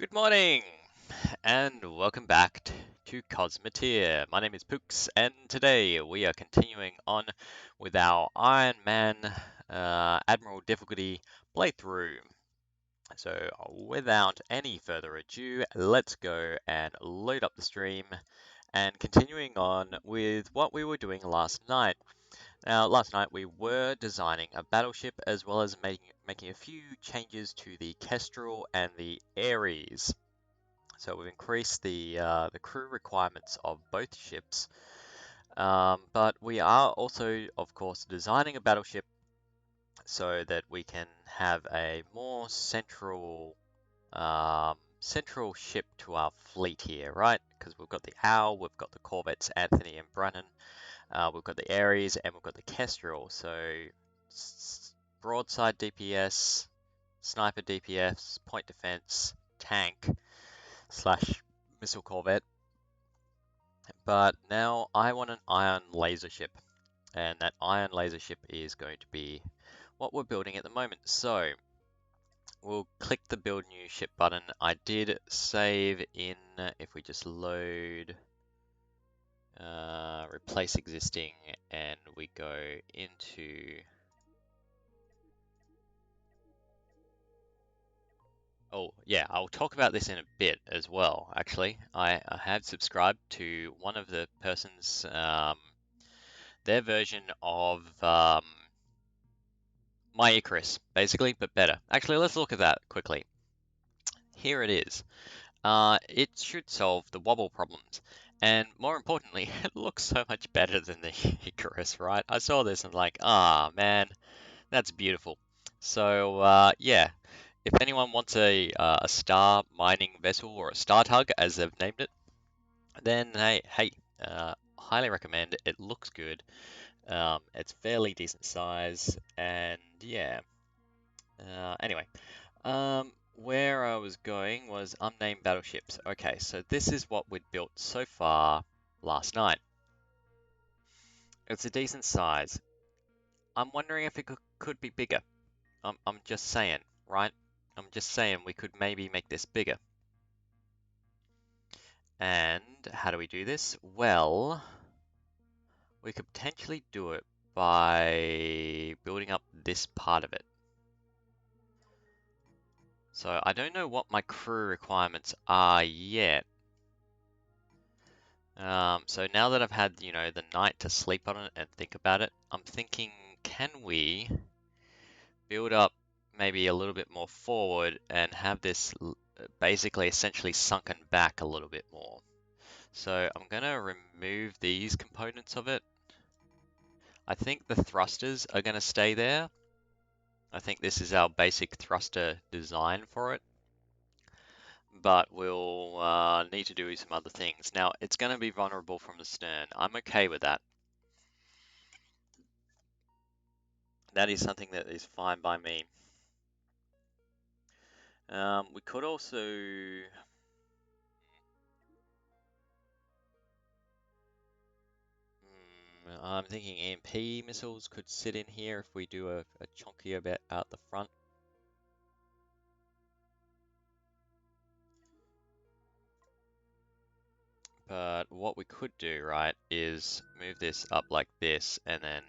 Good morning, and welcome back to Cosmeteer. My name is Pooks, and today we are continuing on with our Ironman Admiral difficulty playthrough. So, without any further ado, let's go and load up the stream and continuing on with what we were doing last night. Now, last night we were designing a battleship as well as making a few changes to the Kestrel and the Ares. So we've increased the crew requirements of both ships, but we are also, of course, designing a battleship so that we can have a more central ship to our fleet here, right? Because we've got the Owl, we've got the corvettes Anthony and Brennan, we've got the Ares, and we've got the Kestrel. So broadside DPS, sniper DPS, point defense, tank slash missile corvette. But now I want an ion laser ship, and that ion laser ship is going to be what we're building at the moment. So we'll click the build new ship button. I did save in, if we just load replace existing and we go into, oh yeah, I'll talk about this in a bit as well. Actually, I have subscribed to one of the person's their version of my Icarus, basically, but better. Actually, let's look at that quickly. Here it is. It should solve the wobble problems. And more importantly, it looks so much better than the Icarus, right? I saw this and like, ah, man, that's beautiful. So, yeah, if anyone wants a star mining vessel or a star tug, as they've named it, then hey, highly recommend it. It looks good. It's fairly decent size, and yeah. Anyway, where I was going was unnamed battleships. Okay, so this is what we'd built so far last night. It's a decent size. I'm wondering if it could be bigger. I'm just saying, right? I'm just saying we could maybe make this bigger. And how do we do this? Well, we could potentially do it by building up this part of it. So I don't know what my crew requirements are yet. So now that I've had, the night to sleep on it and think about it, I'm thinking, can we build up maybe a little bit more forward and have this basically essentially sunken back a little bit more? So I'm going to remove these components of it. I think the thrusters are going to stay there. I think this is our basic thruster design for it. But we'll need to do some other things. Now, it's going to be vulnerable from the stern. I'm okay with that. That is something that is fine by me. We could also... I'm thinking EMP missiles could sit in here if we do a chunkier bit out the front. But what we could do, right, is move this up like this and then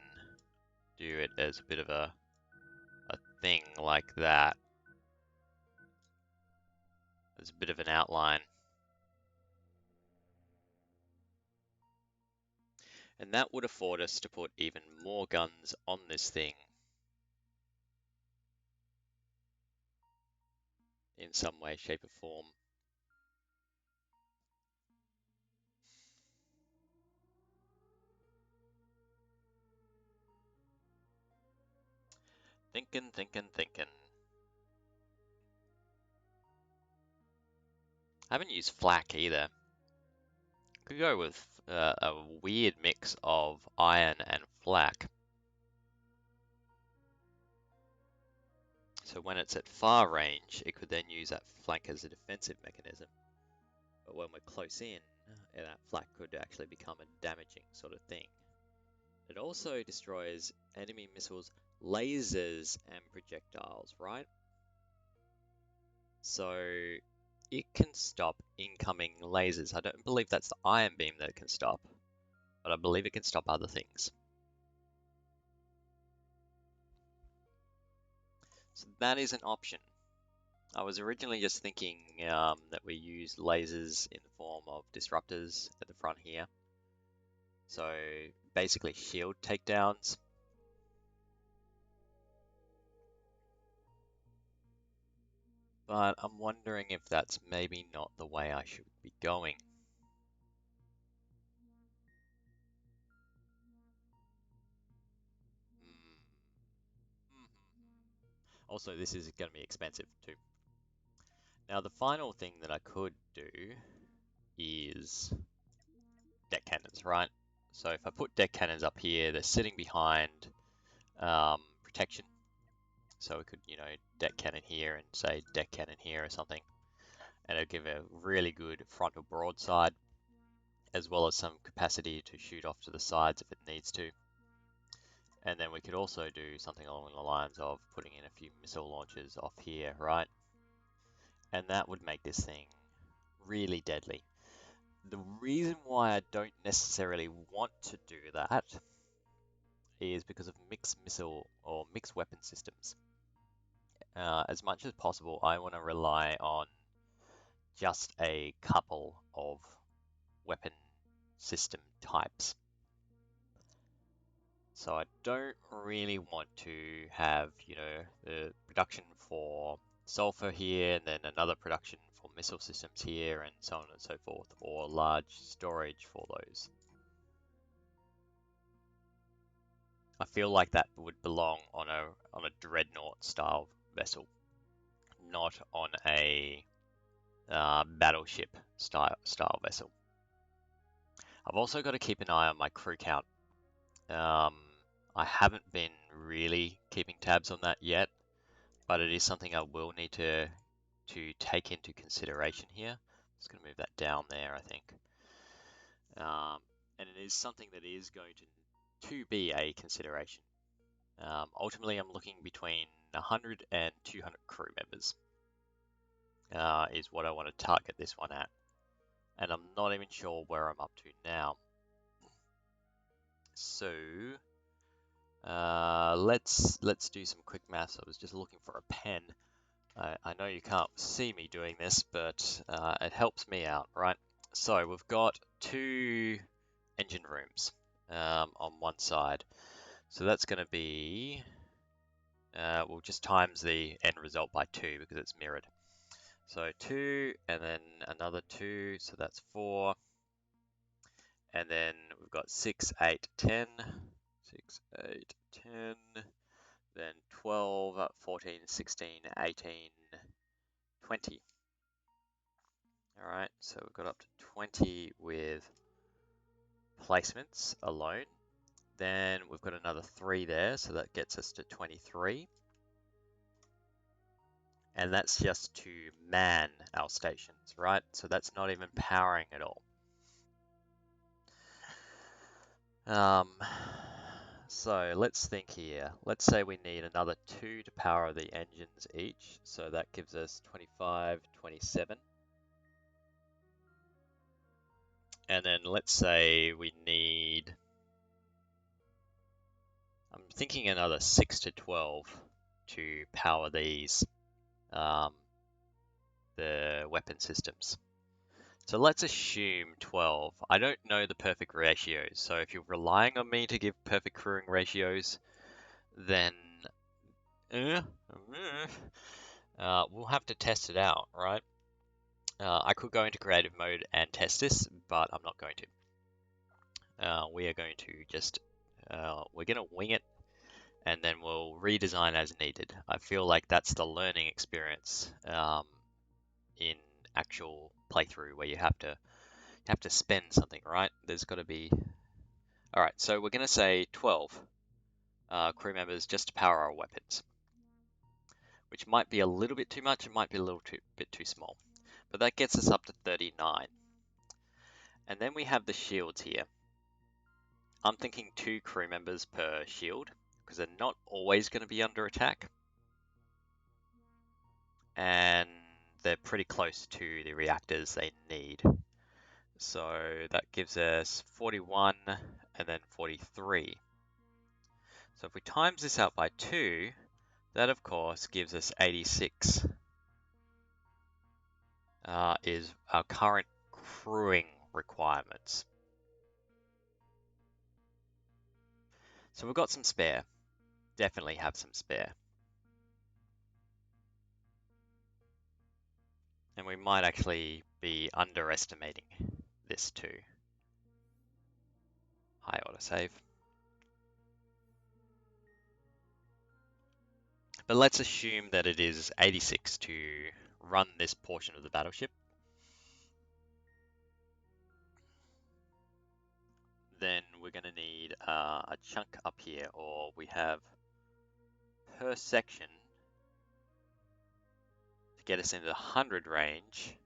do it as a bit of a thing like that. As a bit of an outline. And that would afford us to put even more guns on this thing in some way, shape, or form. Thinking. I haven't used flak either. Could go with a weird mix of iron and flak. So when it's at far range, it could then use that flak as a defensive mechanism. But when we're close in, that flak could actually become a damaging sort of thing. It also destroys enemy missiles, lasers, and projectiles, right? So it can stop incoming lasers. I don't believe that's the ion beam that it can stop, but I believe it can stop other things. So that is an option. I was originally just thinking that we use lasers in the form of disruptors at the front here. So basically shield takedowns. But I'm wondering if that's maybe not the way I should be going. Hmm. Also, this is going to be expensive too. Now, the final thing that I could do is deck cannons, right? So if I put deck cannons up here, they're sitting behind protection. So we could, deck cannon here and say deck cannon here or something. And it'll give a really good frontal broadside, as well as some capacity to shoot off to the sides if it needs to. And then we could also do something along the lines of putting in a few missile launchers off here, right? And that would make this thing really deadly. The reason why I don't necessarily want to do that is because of mixed missile or mixed weapon systems. As much as possible, I want to rely on just a couple of weapon system types. So I don't really want to have, the production for sulfur here and then another production for missile systems here and so on and so forth, or large storage for those. I feel like that would belong on a dreadnought style vessel, not on a battleship style vessel. I've also got to keep an eye on my crew count. I haven't been really keeping tabs on that yet, but it is something I will need to take into consideration here. Just going to move that down there, I think. And it is something that is going to be a consideration. Ultimately, I'm looking between 100 and 200 crew members is what I want to target this one at. And I'm not even sure where I'm up to now. So let's do some quick maths. I was just looking for a pen. I know you can't see me doing this, but it helps me out, right? So we've got 2 engine rooms on one side. So that's going to be, we'll just times the end result by 2 because it's mirrored. So 2 and then another 2, so that's 4. And then we've got 6, 8, 10, 6, 8, 10, then 12, 14, 16, 18, 20. All right, so we've got up to 20 with placements alone. Then we've got another 3 there, so that gets us to 23. And that's just to man our stations, right? So that's not even powering at all. So let's think here. Let's say we need another 2 to power the engines each. So that gives us 25, 27. And then let's say we need, I'm thinking another 6 to 12 to power these, the weapon systems. So let's assume 12. I don't know the perfect ratios, so if you're relying on me to give perfect crewing ratios, then we'll have to test it out, right? I could go into creative mode and test this, but I'm not going to. We are going to just, we're going to wing it, and then we'll redesign as needed. I feel like that's the learning experience in actual playthrough where you have to spend something, right? There's got to be. All right, so we're going to say 12 crew members just to power our weapons, which might be a little bit too much. It might be a little bit too small, but that gets us up to 39. And then we have the shields here. I'm thinking 2 crew members per shield because they're not always going to be under attack. And they're pretty close to the reactors they need. So that gives us 41 and then 43. So if we times this out by 2, that of course gives us 86. Is our current crewing requirements. So we've got some spare. Definitely have some spare. And we might actually be underestimating this too. High autosave. But let's assume that it is 86 to run this portion of the battleship. Then we're going to need a chunk up here, or we have per section to get us into the 100 range.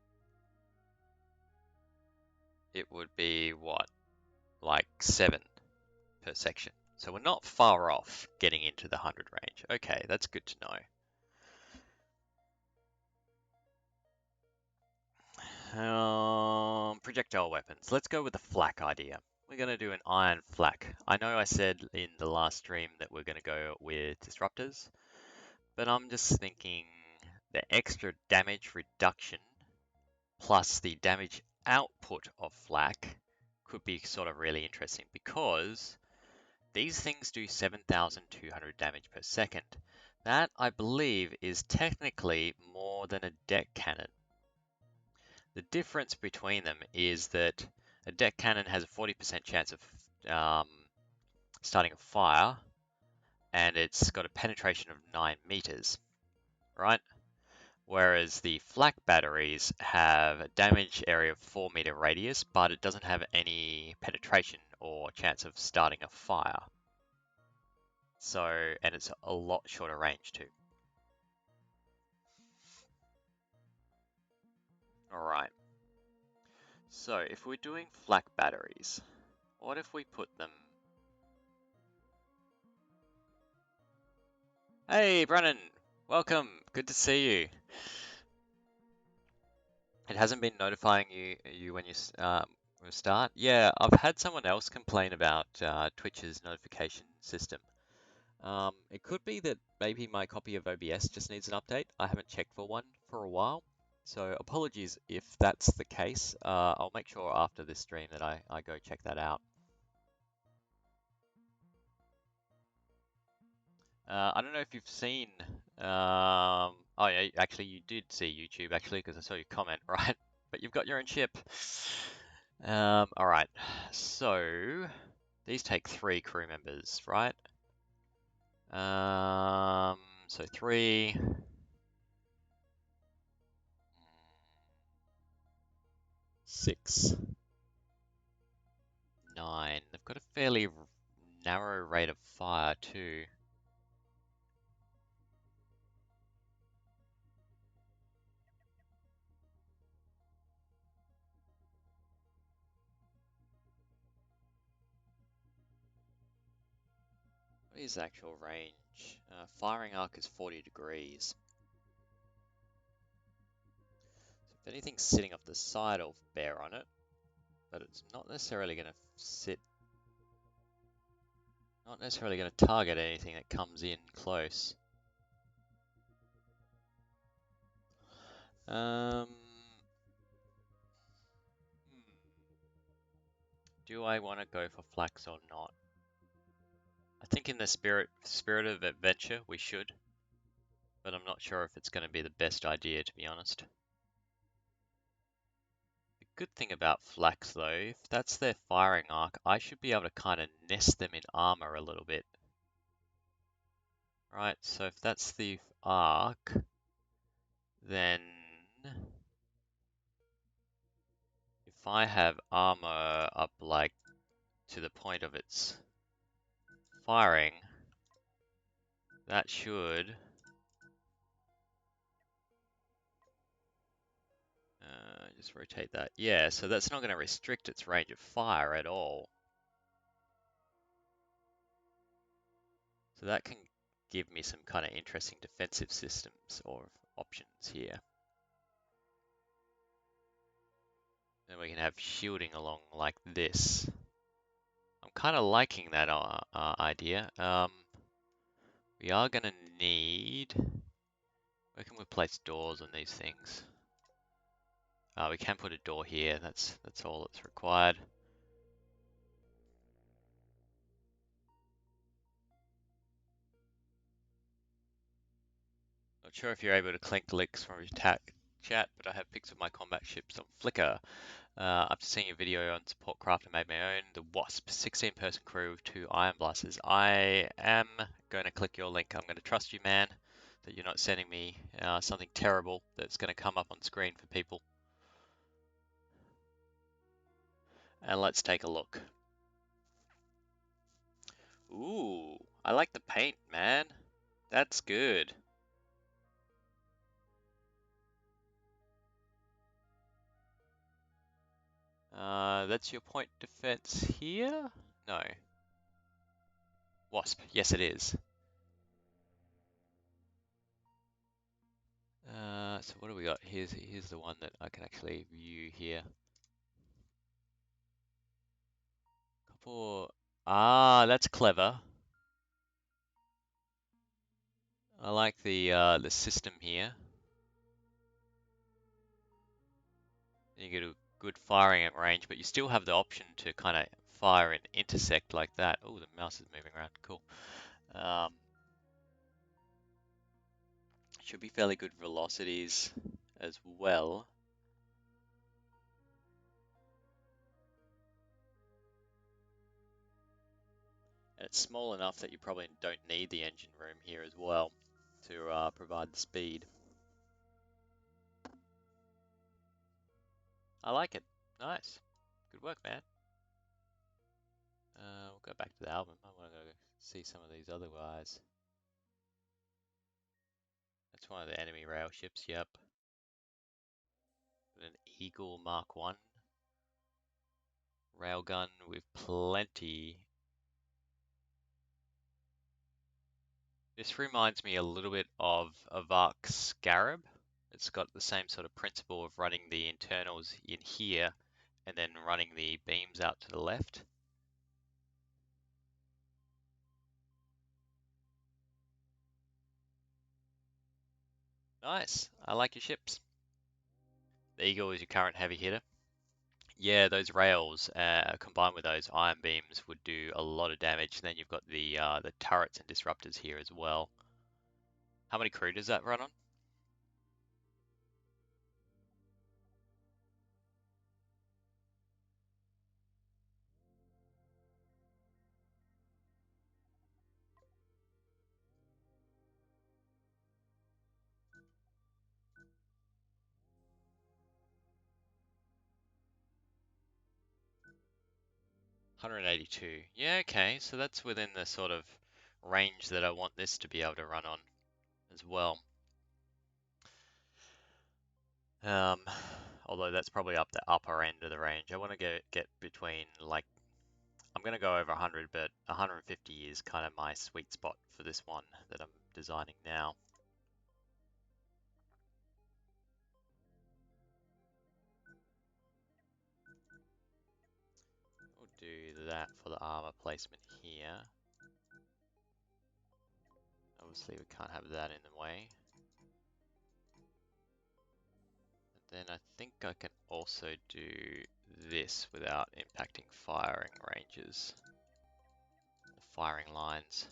It would be what, like 7 per section. So we're not far off getting into the 100 range. Okay, that's good to know. Projectile weapons. Let's go with the flak idea. We're going to do an iron flak. I know I said in the last stream that we're going to go with disruptors, but I'm just thinking the extra damage reduction plus the damage output of flak could be sort of really interesting because these things do 7,200 damage per second. That, I believe, is technically more than a deck cannon. The difference between them is that a deck cannon has a 40% chance of starting a fire, and it's got a penetration of 9 meters, right? Whereas the flak batteries have a damage area of 4-meter radius, but it doesn't have any penetration or chance of starting a fire. So, and it's a lot shorter range too. Alright, so if we're doing flak batteries, what if we put them... Hey, Brennan! Welcome! Good to see you. It hasn't been notifying you when you start? Yeah, I've had someone else complain about Twitch's notification system. It could be that maybe my copy of OBS just needs an update. I haven't checked for one for a while, so apologies if that's the case. I'll make sure after this stream that I go check that out. I don't know if you've seen... oh yeah, actually you did see YouTube actually because I saw your comment, right? But you've got your own ship. Alright, so these take 3 crew members, right? So 3... 6, 9. They've got a fairly narrow rate of fire too. What is actual range? Firing arc is 40 degrees. So if anything's sitting off the side, it'll bear on it, but it's not necessarily going to sit... Not necessarily going to target anything that comes in close. Hmm. Do I want to go for flax or not? I think in the spirit of adventure we should, but I'm not sure if it's going to be the best idea, to be honest. The good thing about flax though, if that's their firing arc, I should be able to kind of nest them in armor a little bit. Right, so if that's the arc, then if I have armor up like to the point of its firing, that should just rotate that. Yeah, so that's not going to restrict its range of fire at all. So that can give me some kind of interesting defensive systems or options here. Then we can have shielding along like this. I'm kind of liking that idea. We are going to need... Where can we place doors on these things? We can put a door here. That's all that's required. Not sure if you're able to clink links from your chat, but I have pics of my combat ships on Flickr. After seeing a video on support craft, I made my own, the Wasp, 16-person crew with 2 iron blasters. I am going to click your link. I'm going to trust you, man, that you're not sending me something terrible that's going to come up on screen for people. And let's take a look. Ooh, I like the paint, man. That's good. That's your point defense here? No. Wasp, yes it is. So what do we got? Here's the one that I can actually view here. Couple. Ah, that's clever. I like the system here. You get a good firing at range, but you still have the option to kind of fire and intersect like that. Oh, the mouse is moving around. Cool. Um, should be fairly good velocities as well. And it's small enough that you probably don't need the engine room here as well to provide the speed. I like it. Nice. Good work, man. We'll go back to the album. I want to go see some of these other guys. That's one of the enemy rail ships, yep. An Eagle Mark 1. Railgun with plenty. This reminds me a little bit of a Vark Scarab. It's got the same sort of principle of running the internals in here and then running the beams out to the left. Nice. I like your ships. The Eagle is your current heavy hitter. Yeah, those rails combined with those iron beams would do a lot of damage. And then you've got the turrets and disruptors here as well. How many crew does that run on? 182. Yeah, okay, so that's within the sort of range that I want this to be able to run on as well. Um, although that's probably up the upper end of the range. I want to get between, like, I'm going to go over 100, but 150 is kind of my sweet spot for this one that I'm designing now. We'll do that for the armor placement here. Obviously we can't have that in the way. And then I think I can also do this without impacting firing ranges. The firing lines.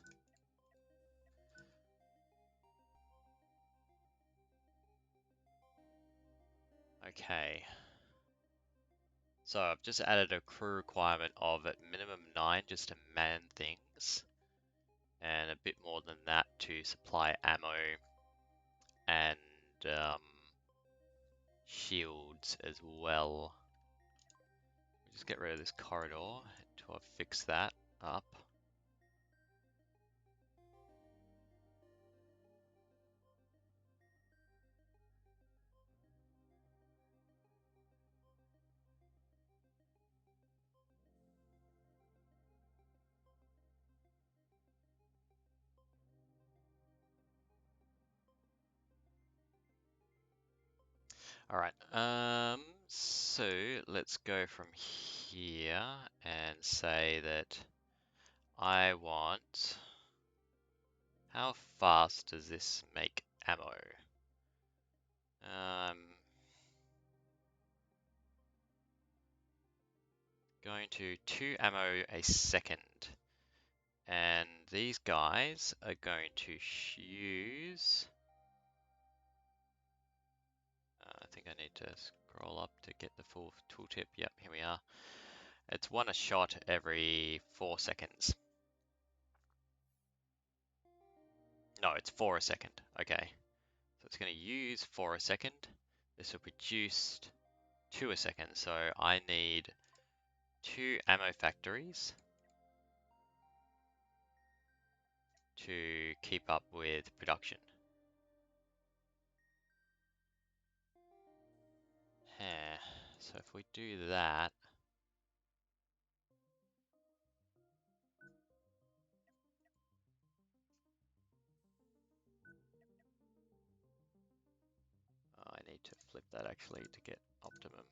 Okay. So I've just added a crew requirement of at minimum 9 just to man things, and a bit more than that to supply ammo and shields as well. Just get rid of this corridor until I've fixed that up. All right. So let's go from here and say that I want, how fast does this make ammo? Going to 2 ammo a second. And these guys are going to use, I think I need to scroll up to get the full tooltip. Yep, here we are. It's 1 a shot every 4 seconds. No, it's 4 a second. Okay. So it's going to use 4 a second. This will produce 2 a second. So I need 2 ammo factories to keep up with production. So if we do that, I need to flip that actually to get optimum.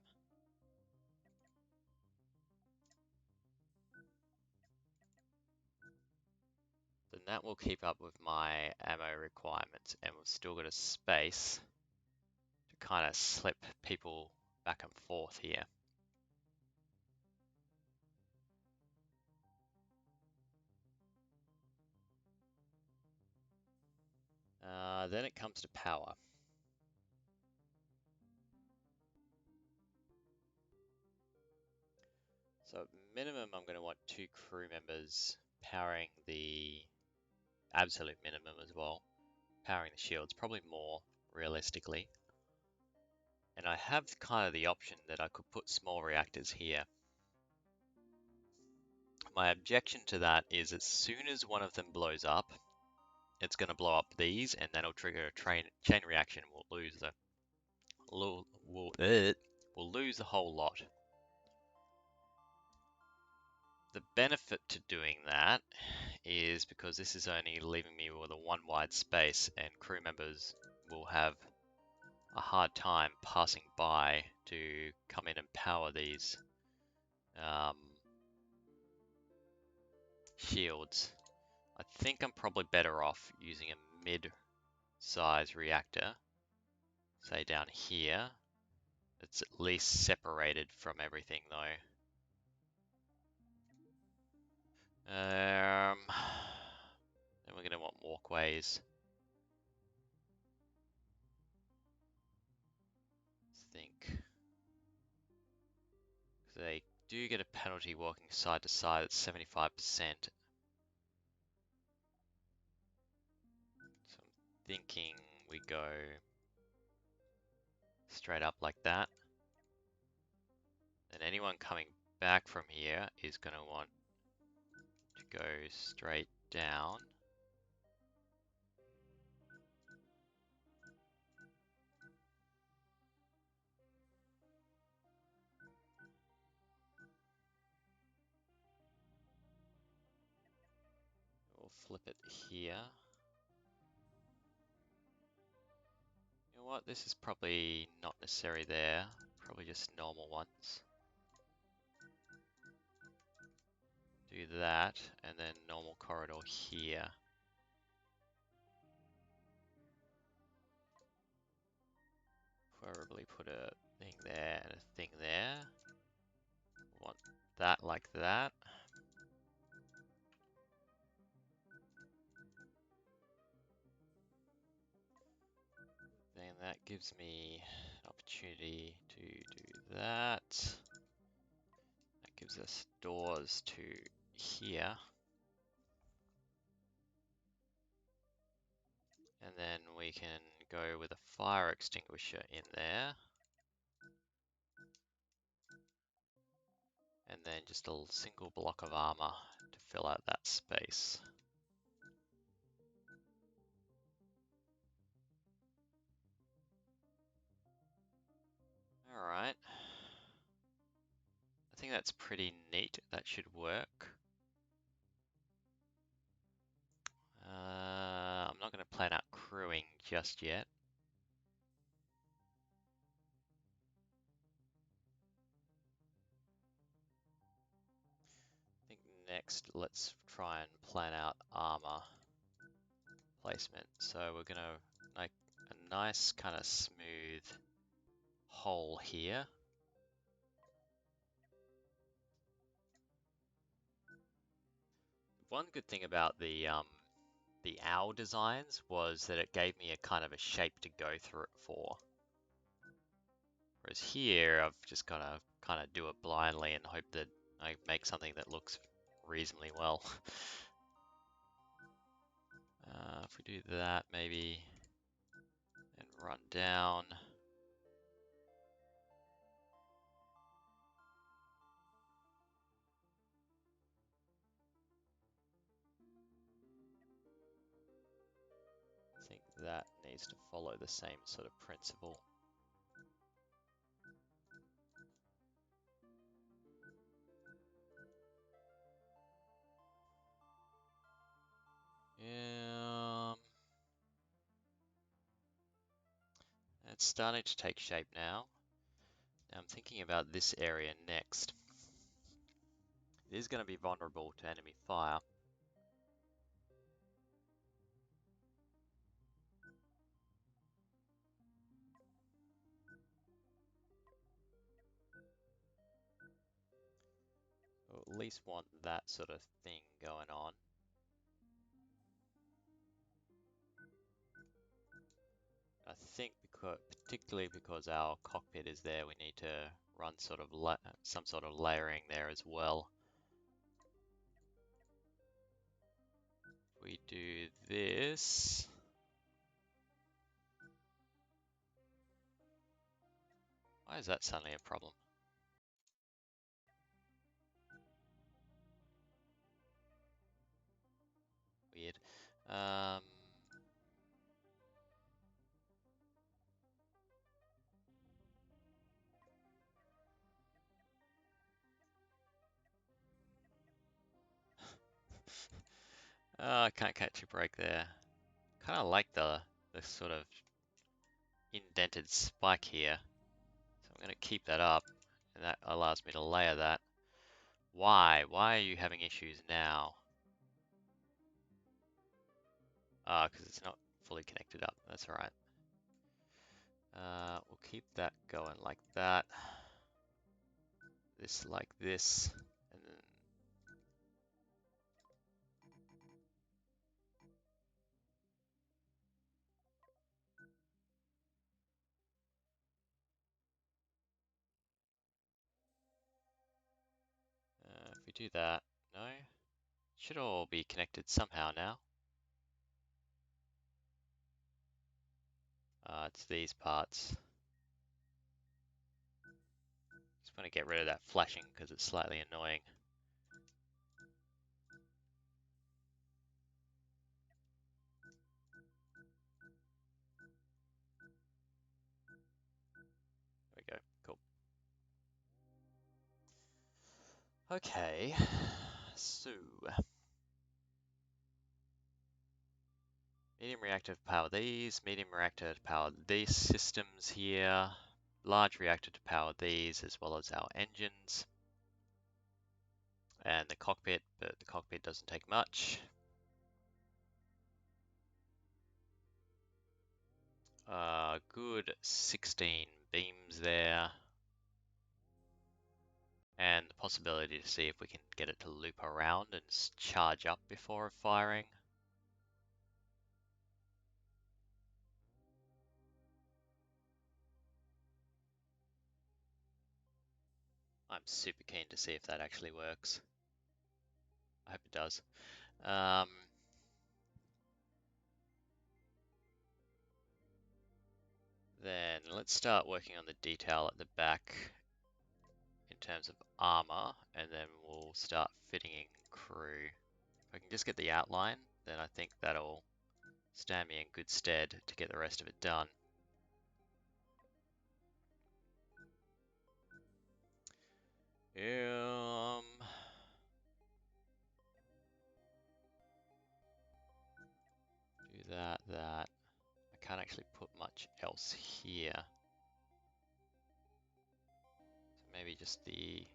Then that will keep up with my ammo requirements, and we've still got a space to kind of slip people back and forth here. Then it comes to power. So at minimum, I'm going to want 2 crew members powering the absolute minimum as well. Powering the shields, probably more realistically. And I have kind of the option that I could put small reactors here. My objection to that is as soon as one of them blows up, it's going to blow up these, and that'll trigger a chain reaction. We'll lose the whole lot. The benefit to doing that is because this is only leaving me with a 1 wide space, and crew members will have a hard time passing by to come in and power these shields. I think I'm probably better off using a mid-size reactor, say down here. It's at least separated from everything though. Then we're going to want walkways. Let's think. They do get a penalty walking side to side at 75%. So I'm thinking we go straight up like that. And anyone coming back from here is going to want to go straight down. We'll flip it here. You know what? This is probably not necessary there. Probably just normal ones. Do that, and then normal corridor here. Probably put a thing there and a thing there. Want that like that. Then that gives me an opportunity to do that. That gives us doors to here. And then we can go with a fire extinguisher in there. And then just a single block of armor to fill out that space. Alright. I think that's pretty neat. That should work. I'm not going to plan out crewing just yet. next, let's try and plan out armor placement. So we're gonna make a nice kind of smooth hole here. One good thing about the owl designs was that it gave me a kind of a shape to go through it for. Whereas here, I've just got to kind of do it blindly and hope that I make something that looks reasonably well. If we do that, maybe, and run down. I think that needs to follow the same sort of principle. It's starting to take shape now. Now I'm thinking about this area next. It is going to be vulnerable to enemy fire. Or at least want that sort of thing going on. I think particularly because our cockpit is there, we need to run sort of some sort of layering there as well. If we do this, why is that suddenly a problem? Weird. Oh, I can't catch a break there. Kind of like the sort of indented spike here. So I'm going to keep that up, and that allows me to layer that. Why? Why are you having issues now? Because it's not fully connected up. That's all right. We'll keep that going like that. This like this, and then if we do that, no, should all be connected somehow now. It's these parts. Just want to get rid of that flashing because it's slightly annoying. There we go, cool. Okay, so medium reactor to power these, medium reactor to power these systems here, large reactor to power these as well as our engines. And the cockpit, but the cockpit doesn't take much. Good 16 beams there. And the possibility to see if we can get it to loop around and charge up before firing. I'm super keen to see if that actually works. I hope it does. Then let's start working on the detail at the back in terms of armor, and then we'll start fitting in crew. If I can just get the outline, then I think that'll stand me in good stead to get the rest of it done. Do that. I can't actually put much else here. So maybe just the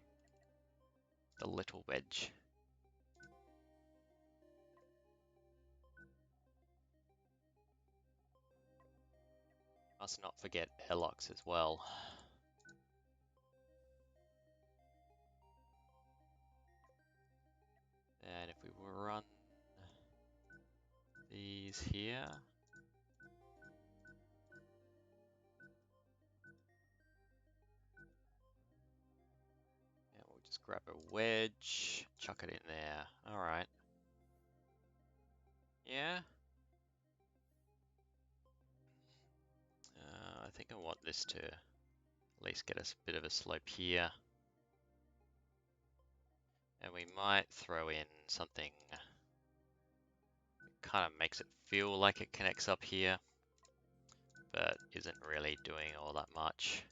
little wedge. Must not forget airlocks as well. And if we run these here, and we'll just grab a wedge, chuck it in there. All right. Yeah. I think I want this to at least get us a bit of a slope here. And we might throw in something that kind of makes it feel like it connects up here, but isn't really doing all that much.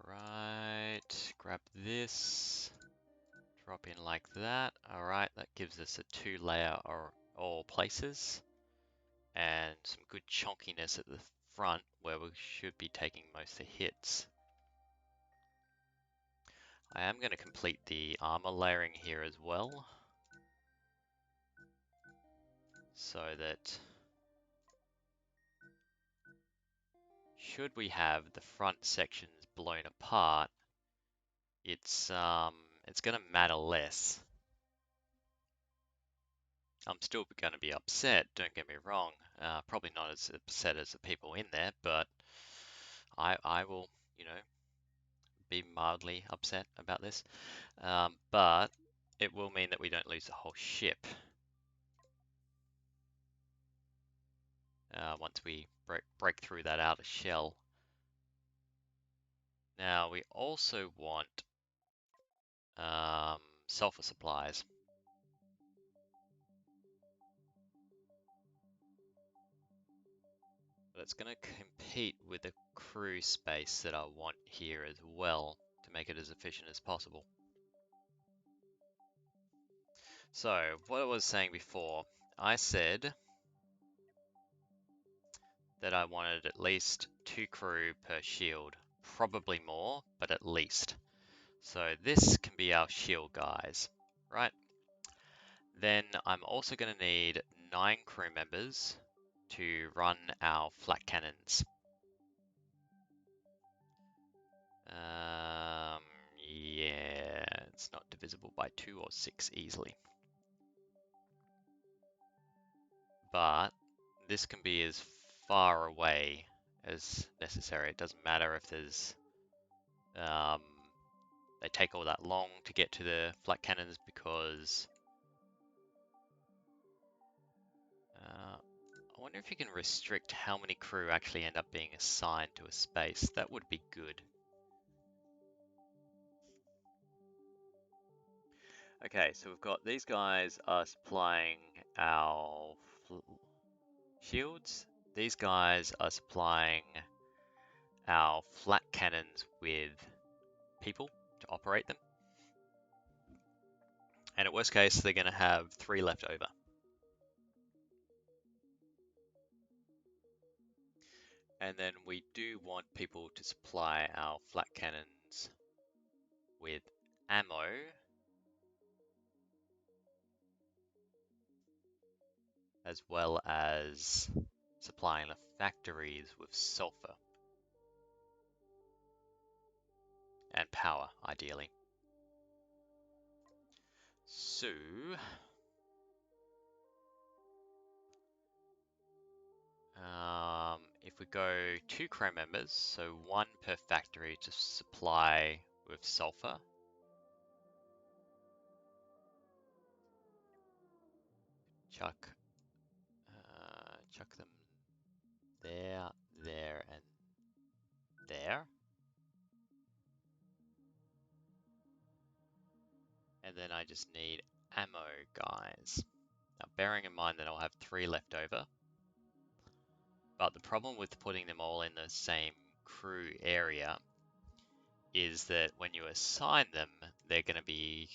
Alright, grab this, drop in like that. Alright, that gives us a 2-layer or all places, and some good chonkiness at the front where we should be taking most of the hits. I am going to complete the armor layering here as well, so that should we have the front sections blown apart, it's going to matter less. I'm still going to be upset, don't get me wrong. Probably not as upset as the people in there, but I will, you know, be mildly upset about this. But it will mean that we don't lose the whole ship once we break through that outer shell. Now we also want sulfur supplies. But it's going to compete with the crew space that I want here as well to make it as efficient as possible. So, what I was saying before, I said that I wanted at least 2 crew per shield. Probably more, but at least. So this can be our shield guys, right? Then I'm also going to need 9 crew members to run our flat cannons. Yeah, it's not divisible by 2 or 6 easily. But this can be as far away as necessary. It doesn't matter if there's they take all that long to get to the flat cannons because I wonder if you can restrict how many crew actually end up being assigned to a space. That would be good. Okay, so we've got these guys are supplying our shields. These guys are supplying our flat cannons with people to operate them. And at worst case, they're going to have 3 left over. And then we do want people to supply our flat cannons with ammo, as well as supplying the factories with sulfur and power, ideally. So, if we go 2 crew members, so 1 per factory to supply with sulfur. Chuck them there, there, and there. And then I just need ammo guys. Now, bearing in mind that I'll have 3 left over. But the problem with putting them all in the same crew area is that when you assign them, they're going to be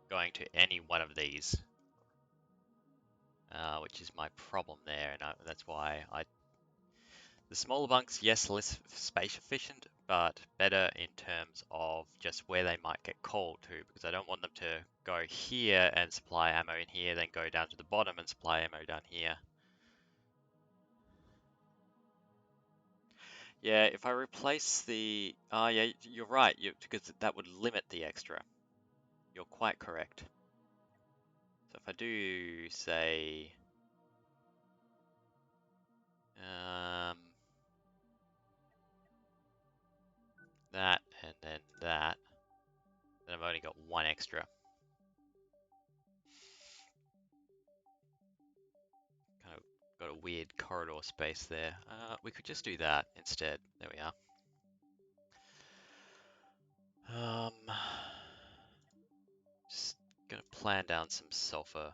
going to any one of these which is my problem there, and that's why the smaller bunks, yes, less space efficient, but better in terms of just where they might get called to, because I don't want them to go here and supply ammo in here, then go down to the bottom and supply ammo down here. Yeah, if I replace the... yeah, you're right, because that would limit the extra. You're quite correct. So if I do, say... that, and then that, then I've only got one extra. Kind of got a weird corridor space there. We could just do that instead. There we are. Just gonna plan down some sulfur.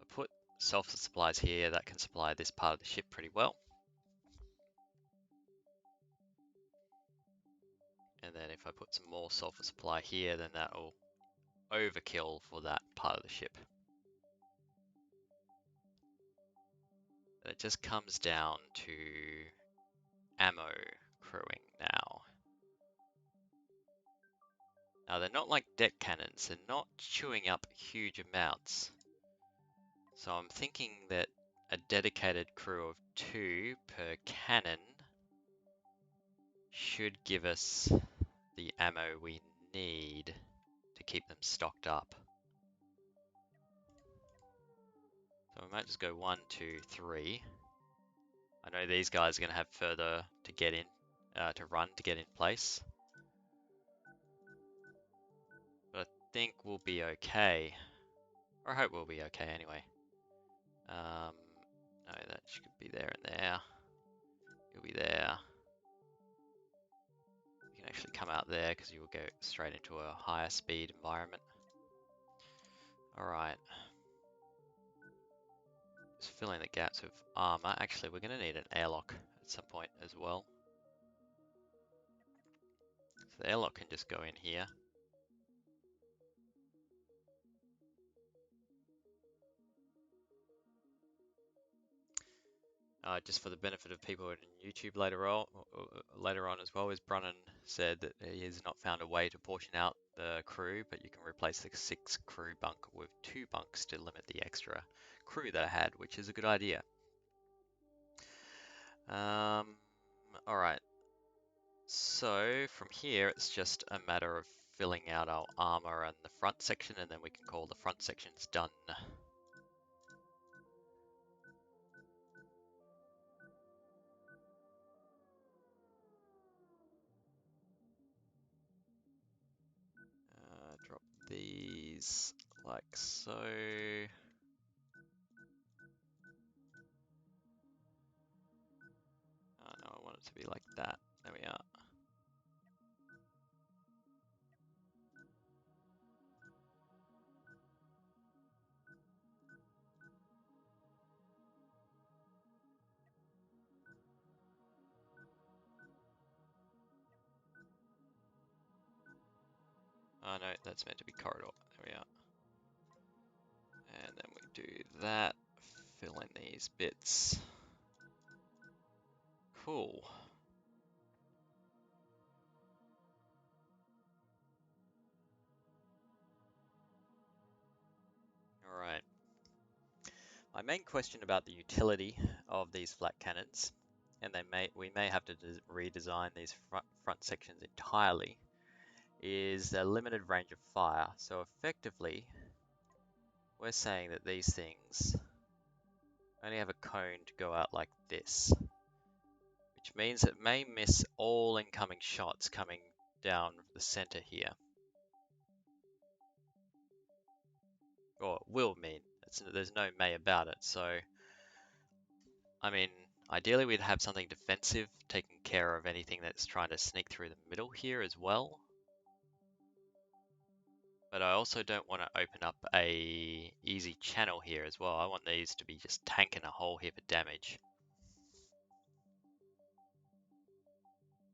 I put sulfur supplies here that can supply this part of the ship pretty well. And then if I put some more sulfur supply here, then that will overkill for that part of the ship. And it just comes down to ammo crewing now. Now they're not like deck cannons, they're not chewing up huge amounts. So I'm thinking that a dedicated crew of 2 per cannon should give us the ammo we need to keep them stocked up. So we might just go 1, 2, 3. I know these guys are going to have further to get in, to run to get in place. But I think we'll be okay. Or I hope we'll be okay anyway. No, that should be there and there. You'll be there. You can actually come out there because you will go straight into a higher speed environment. Alright. Just filling the gaps with armor. Actually, we're going to need an airlock at some point as well. So the airlock can just go in here. Just for the benefit of people on YouTube later on as well, as Brunnan said that he has not found a way to portion out the crew, but you can replace the 6 crew bunk with 2 bunks to limit the extra crew that I had, which is a good idea. Alright, so from here it's just a matter of filling out our armor and the front section, and then we can call the front sections done. Drop these like so. Oh no, I want it to be like that. There we are. Oh no, that's meant to be corridor. There we are. And then we do that. Fill in these bits. Cool. Alright. My main question about the utility of these flat cannons, and we may have to redesign these front sections entirely, is their limited range of fire. So effectively, we're saying that these things only have a cone to go out like this, which means it may miss all incoming shots coming down the center here. Or it will mean. There's no may about it. So, I mean, ideally we'd have something defensive taking care of anything that's trying to sneak through the middle here as well. But I also don't want to open up a easy channel here as well. I want these to be just tanking a whole heap of damage.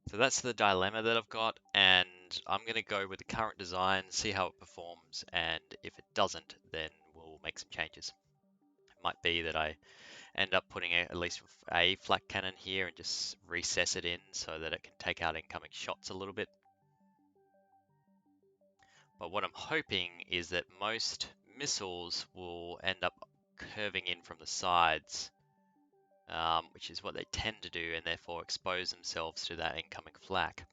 So that's the dilemma that I've got, and I'm going to go with the current design, see how it performs, and if it doesn't, then we'll make some changes. might be that I end up putting at least a flak cannon here and just recess it in so that it can take out incoming shots a little bit. But what I'm hoping is that most missiles will end up curving in from the sides, which is what they tend to do, and therefore expose themselves to that incoming flak.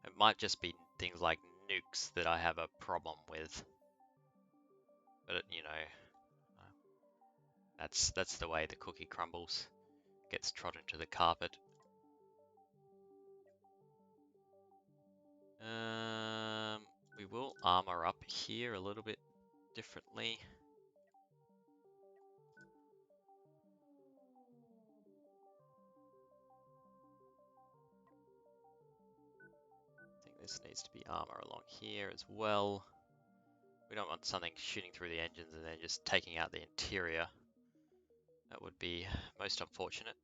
It might just be things like nukes that I have a problem with. But, you know, that's the way the cookie crumbles. Gets trodden to the carpet. We will armor up here a little bit differently. I think this needs to be armor along here as well. We don't want something shooting through the engines and then just taking out the interior. That would be most unfortunate.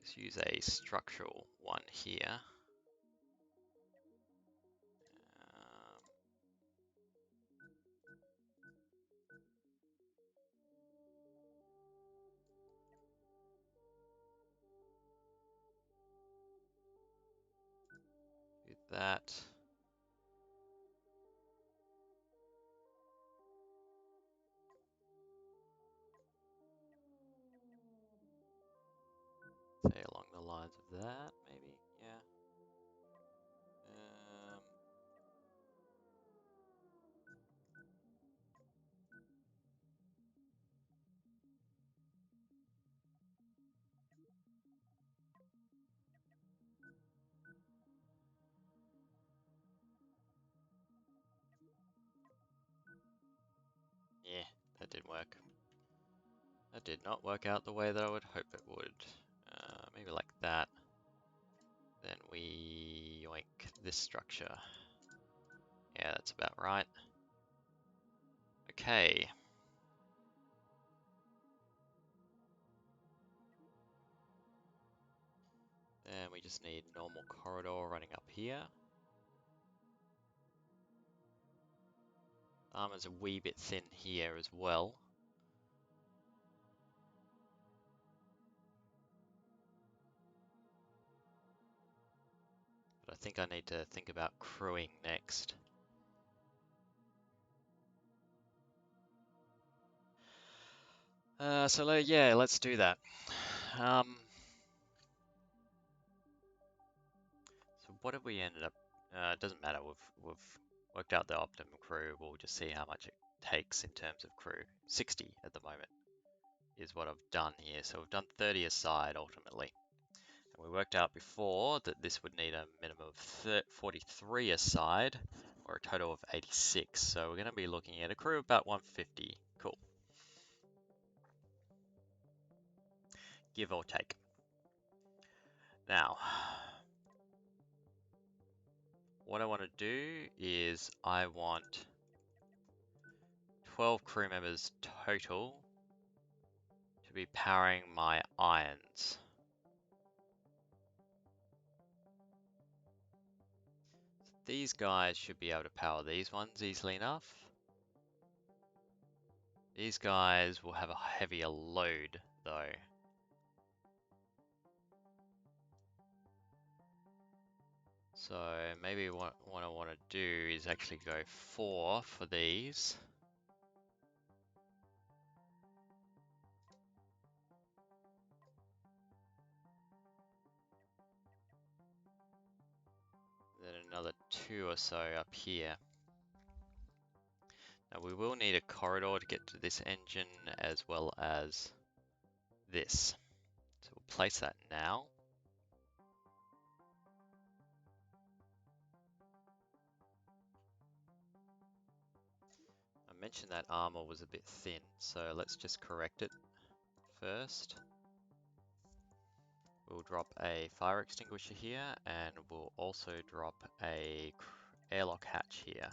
Let's use a structural one here. Um, do that. Say along the lines of that, maybe, yeah. Yeah, that didn't work. That did not work out the way that I would hope it would. Maybe like that. Then we yoink this structure. Yeah, that's about right. Okay. Then we just need normal corridor running up here. Armor's a wee bit thin here as well. But I think I need to think about crewing next. Yeah, let's do that. So what have we ended up? It doesn't matter. We've worked out the optimum crew. We'll just see how much it takes in terms of crew. 60 at the moment is what I've done here. So we've done 30 aside ultimately. And we worked out before that this would need a minimum of 43 aside, or a total of 86. So we're going to be looking at a crew of about 150. Cool. Give or take. Now, what I want to do is I want 12 crew members total to be powering my irons. These guys should be able to power these ones easily enough. These guys will have a heavier load though. So maybe what I want to do is actually go 4 for these. Then another 2 or so up here. Now we will need a corridor to get to this engine as well as this. So we'll place that now. I mentioned that armor was a bit thin, so let's just correct it first. We'll drop a fire extinguisher here, and we'll also drop a airlock hatch here.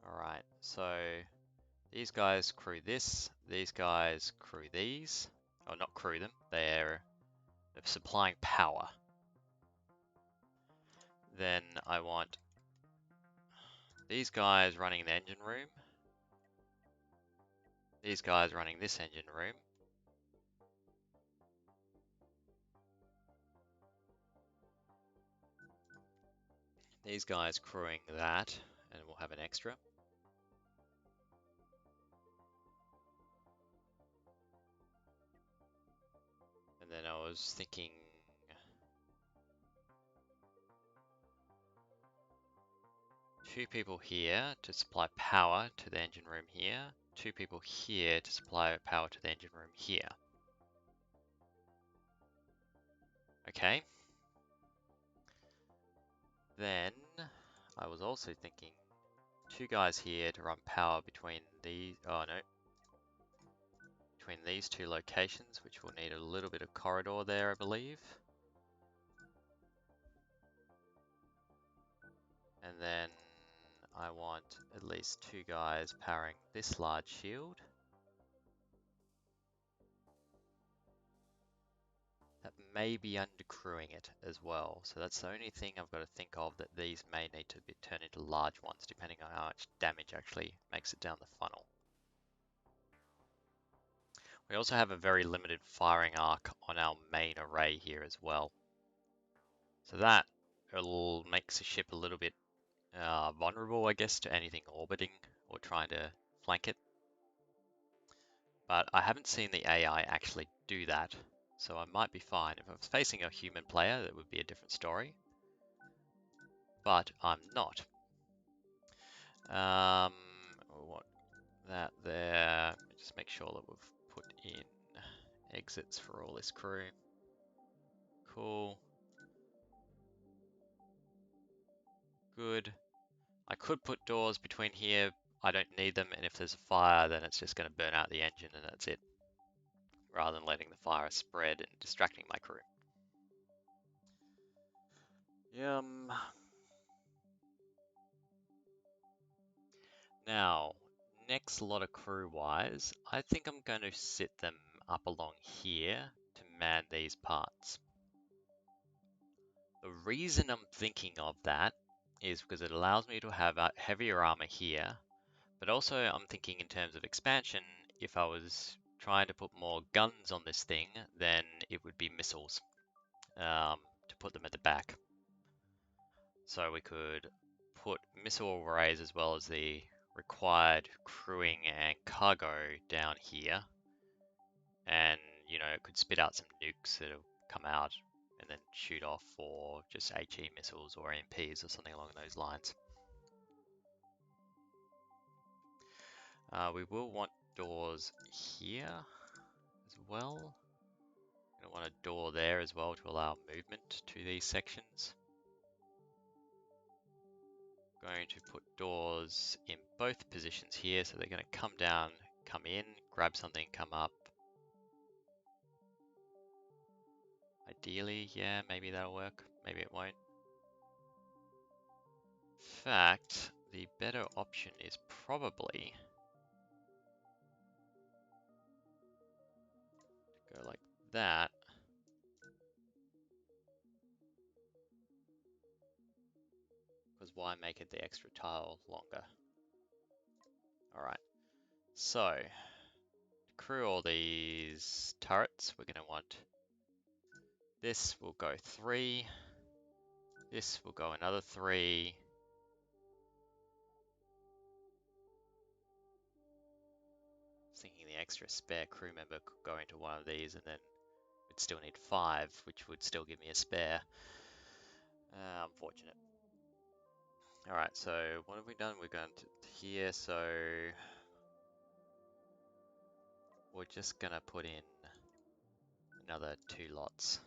Alright, so these guys crew this, these guys crew these. Oh, not crew them, they're of supplying power. Then I want these guys running the engine room. These guys running this engine room. These guys crewing that, and we'll have an extra. And then I was thinking 2 people here to supply power to the engine room here, 2 people here to supply power to the engine room here. Okay. Then I was also thinking 2 guys here to run power between these, oh no, between these 2 locations, which will need a little bit of corridor there, I believe. And then I want at least 2 guys powering this large shield. That may be undercrewing it as well. So that's the only thing I've got to think of, that these may need to be turned into large ones, depending on how much damage actually makes it down the funnel. We also have a very limited firing arc on our main array here as well. So that makes the ship a little bit vulnerable, I guess, to anything orbiting or trying to flank it. But I haven't seen the AI actually do that, so I might be fine. If I was facing a human player, that would be a different story. But I'm not. We want that there. Just make sure that we've put in exits for all this crew. Cool. Good. I could put doors between here. I don't need them, and if there's a fire, then it's just going to burn out the engine and that's it, rather than letting the fire spread and distracting my crew. Now, next lot of crew-wise, I think I'm going to sit them up along here to man these parts. The reason I'm thinking of that is because it allows me to have a heavier armor here, but also I'm thinking in terms of expansion. If I was trying to put more guns on this thing, then it would be missiles to put them at the back. So we could put missile arrays as well as the required crewing and cargo down here, and it could spit out some nukes that'll come out and then shoot off for just HE missiles or MPs or something along those lines. We will want doors here as well. We're going to want a door there as well to allow movement to these sections. Going to put doors in both positions here, so they're going to come down, come in, grab something, come up. Ideally, yeah, maybe that'll work, maybe it won't. In fact, the better option is probably to go like that. Because why make it the extra tile longer? Alright, so to crew all these turrets, we're going to want this will go 3, this will go another 3, thinking the extra spare crew member could go into one of these, and then we'd still need 5, which would still give me a spare. Unfortunate. Alright, so what have we done? We're going to here, so we're just gonna put in another 2 lots.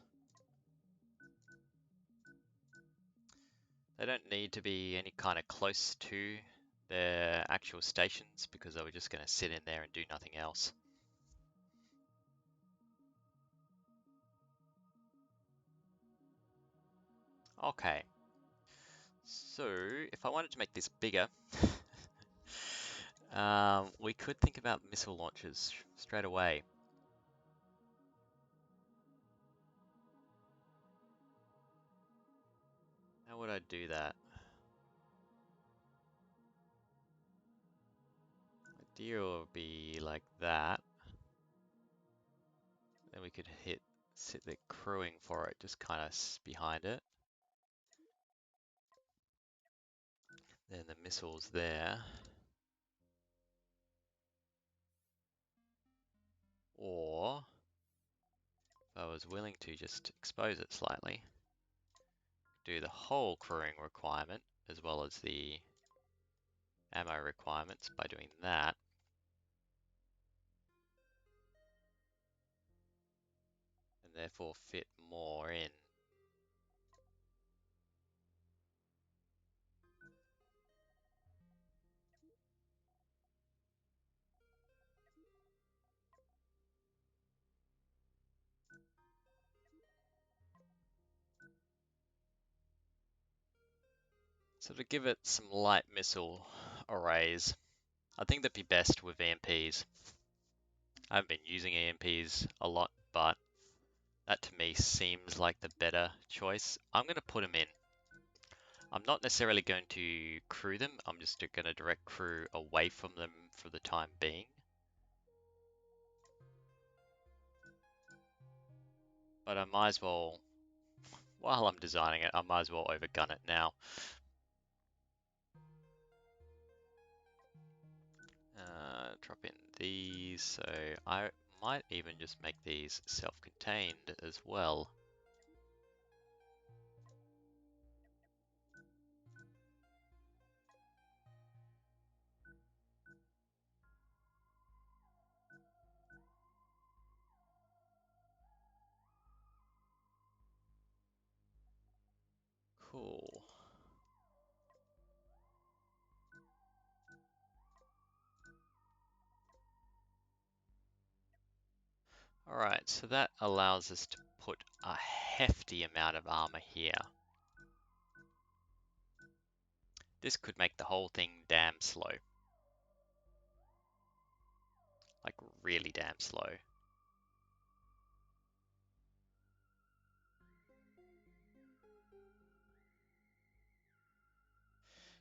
They don't need to be any kind of close to their actual stations, because they were just going to sit in there and do nothing else. Okay, so if I wanted to make this bigger, we could think about missile launchers straight away. I do that? Idea would be like that. Then we could sit there crewing for it, just kind of behind it. Then the missiles there. Or, if I was willing to just expose it slightly, do the whole crewing requirement as well as the ammo requirements by doing that. And therefore fit more in. So to give it some light missile arrays, I think that'd be best with EMPs. I haven't been using EMPs a lot, but that to me seems like the better choice. I'm going to put them in. I'm not necessarily going to crew them, I'm just going to direct crew away from them for the time being. But I might as well, while I'm designing it, I might as well overgun it now. Drop in these, so I might even just make these self-contained as well. Cool. Alright, so that allows us to put a hefty amount of armor here. This could make the whole thing damn slow. Like really damn slow.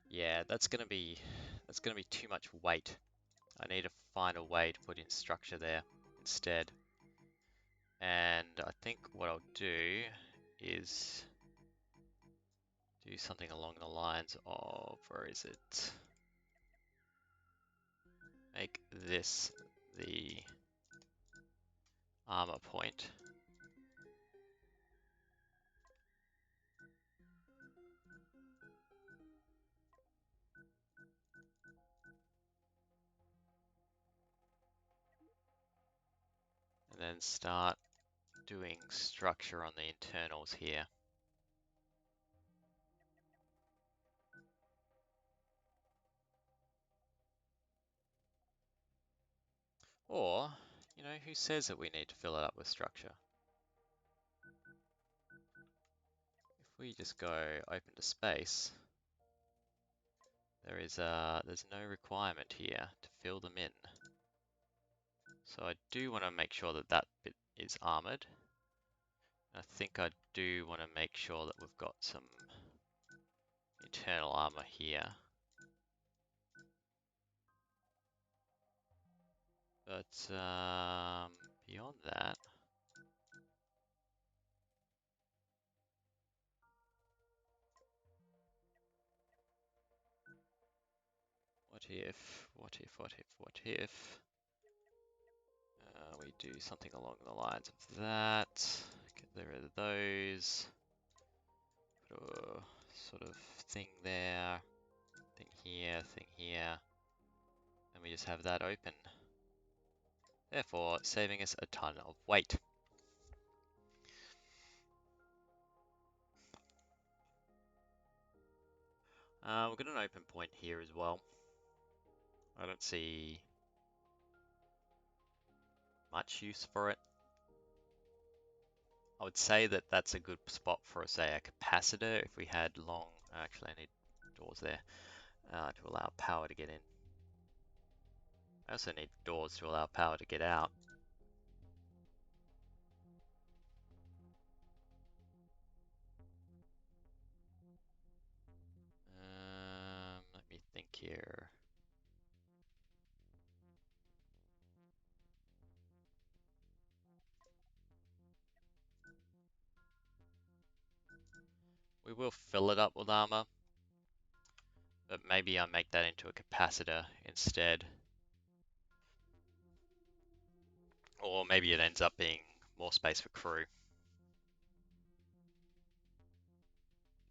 Yeah, that's gonna be too much weight. I need to find a way to put in structure there instead. And I think what I'll do is do something along the lines of, where is it? Make this the armor point. And then start doing structure on the internals here. Or, you know, who says that we need to fill it up with structure? If we just go open to space, there's no requirement here to fill them in. So I do want to make sure that that bit is armored. I think I do want to make sure that we've got some internal armor here. But beyond that, what if we do something along the lines of that, get rid of those, put a sort of thing there, thing here, and we just have that open. Therefore, saving us a ton of weight. We've got an open point here as well. I don't see much use for it. I would say that that's a good spot for, say, a capacitor if we had long, actually I need doors there to allow power to get in. I also need doors to allow power to get out. We will fill it up with armor, but maybe I make that into a capacitor instead. Or maybe it ends up being more space for crew,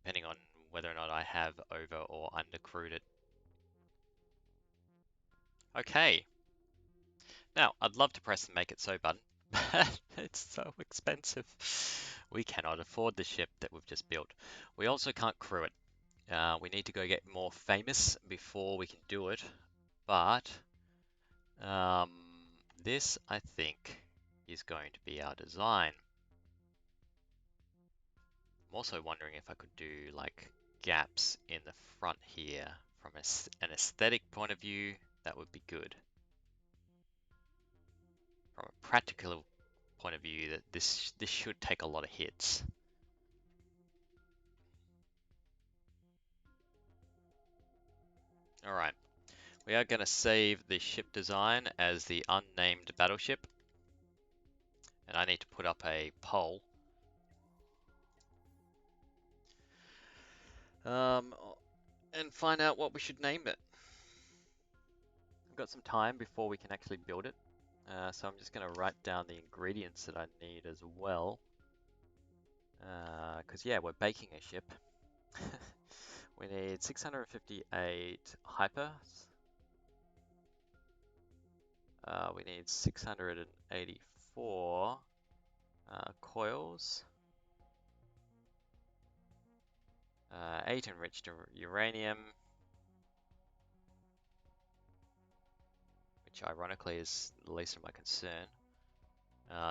depending on whether or not I have over or under crewed it. Okay. Now, I'd love to press the make it so button, but it's so expensive. We cannot afford the ship that we've just built. We also can't crew it. We need to go get more famous before we can do it, but um, this, I think, is going to be our design. I'm also wondering if I could do like gaps in the front here from an aesthetic point of view. That would be good. From a practical point of view, that this should take a lot of hits. All right, we are going to save the ship design as the unnamed battleship, and I need to put up a poll. And find out what we should name it. I've got some time before we can actually build it, so I'm just going to write down the ingredients that I need as well. Because yeah, we're baking a ship. We need 658 hypers. We need 684 coils. 8 enriched uranium, which ironically is the least of my concern.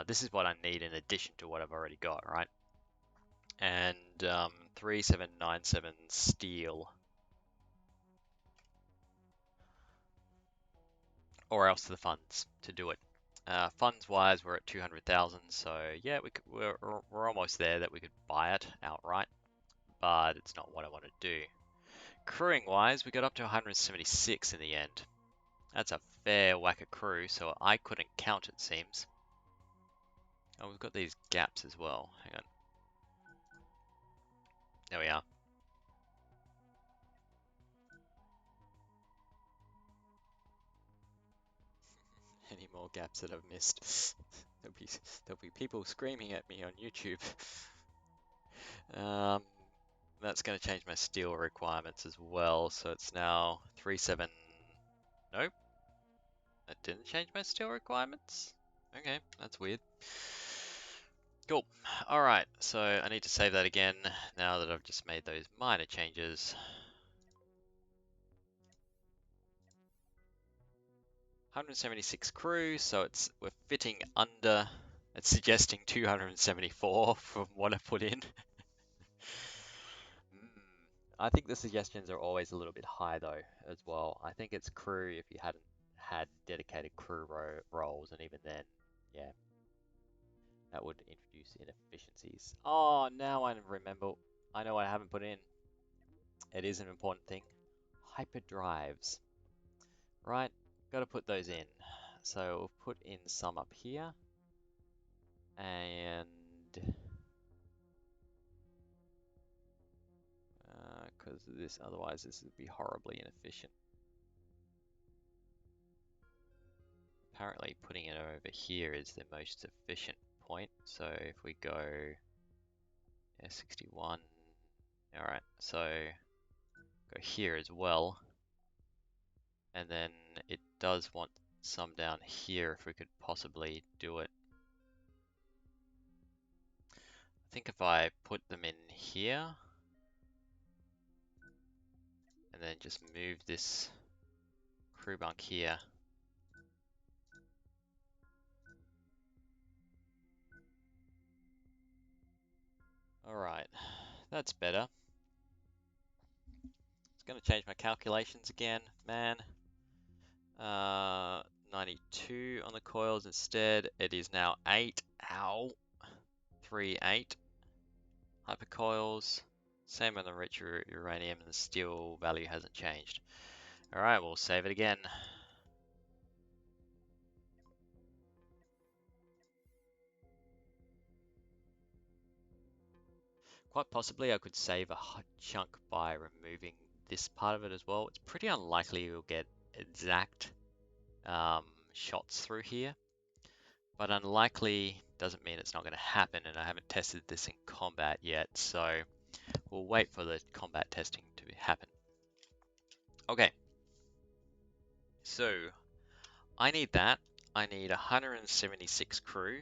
This is what I need in addition to what I've already got, right? And 3797 steel. Or else the funds to do it. Funds wise, we're at 200,000, so yeah, we're almost there that we could buy it outright, but it's not what I want to do. Crewing wise, we got up to 176 in the end. That's a fair whack of crew, so I couldn't count, it seems. Oh, we've got these gaps as well. Hang on. There we are. Any more gaps that I've missed? there'll be people screaming at me on YouTube. That's going to change my steel requirements as well. So it's now 37. Nope, that didn't change my steel requirements. Okay, that's weird. Cool. All right, so I need to save that again now that I've just made those minor changes. 176 crew, so we're fitting under. It's suggesting 274 from what I put in. I think the suggestions are always a little bit high though, as well. I think it's crew if you hadn't had dedicated crew roles, and even then, yeah, that would introduce inefficiencies. Oh, now I remember. I know what I haven't put in. It is an important thing. Hyperdrives. Right, got to put those in. So we'll put in some up here. And because otherwise this would be horribly inefficient. Apparently putting it over here is the most efficient point. So if we go 61, all right, so go here as well. And then it does want some down here if we could possibly do it. I think if I put them in here and then just move this crew bunk here. All right, that's better. It's going to change my calculations again, man. 92 on the coils instead. It is now 8. Ow. 3, 8. Hypercoils. Same on the rich uranium, and the steel value hasn't changed. Alright, we'll save it again. Quite possibly I could save a chunk by removing this part of it as well. It's pretty unlikely you'll get exact shots through here, but unlikely doesn't mean it's not going to happen, and I haven't tested this in combat yet, so we'll wait for the combat testing to happen. Okay, so I need that. I need 176 crew,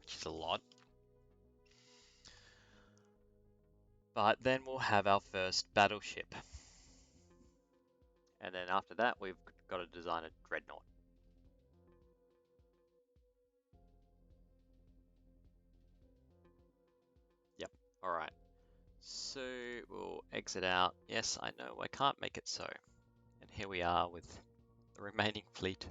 which is a lot. But then we'll have our first battleship. And then after that, we've got to design a dreadnought. Yep, alright. So we'll exit out. Yes, I know, I can't make it so. And here we are with the remaining fleet.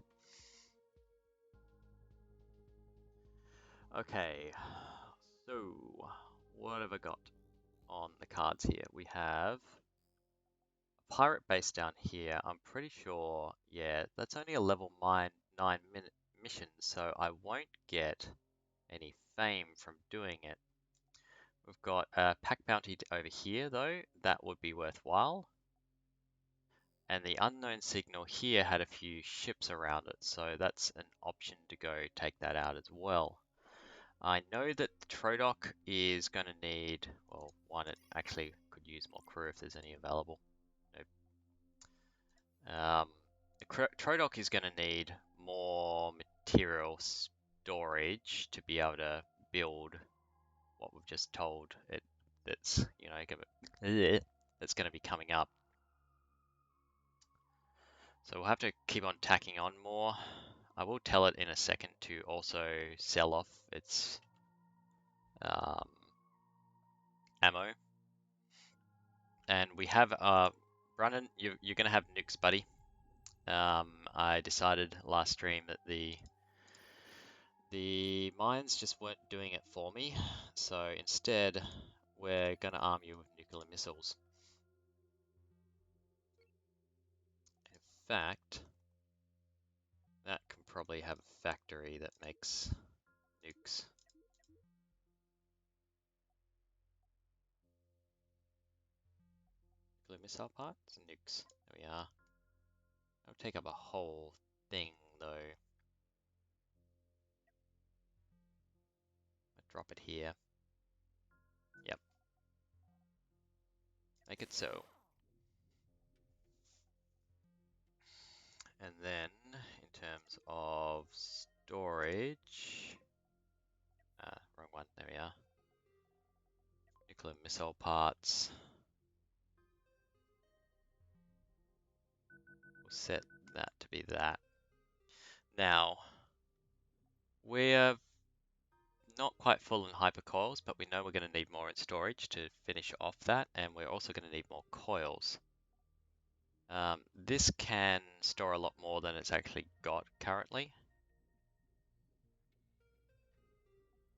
Okay, so what have I got on the cards here? We have a pirate base down here. I'm pretty sure, yeah, that's only a level 9 mission, so I won't get any fame from doing it. We've got a pack bounty over here though, that would be worthwhile. And the unknown signal here had a few ships around it, so that's an option to go take that out as well. I know that the Troedoc is going to need, well, one, it actually could use more crew if there's any available. Nope. The Troedoc is going to need more material storage to be able to build what we've just told it that's, you know, that's going to be coming up. So we'll have to keep on tacking on more. I will tell it in a second to also sell off its ammo. And we have, Brandon, you're going to have nukes, buddy. I decided last stream that the mines just weren't doing it for me. So instead, we're going to arm you with nuclear missiles. In fact, that can probably have a factory that makes nukes. Nuclear missile parts? Nukes. There we are. That'll take up a whole thing, though. I'll drop it here. Yep. Make it so. And then, in terms of storage... wrong one. There we are. Nuclear missile parts. We'll set that to be that. Now, we're not quite full in hypercoils, but we know we're going to need more in storage to finish off that, and we're also going to need more coils. This can store a lot more than it's actually got currently.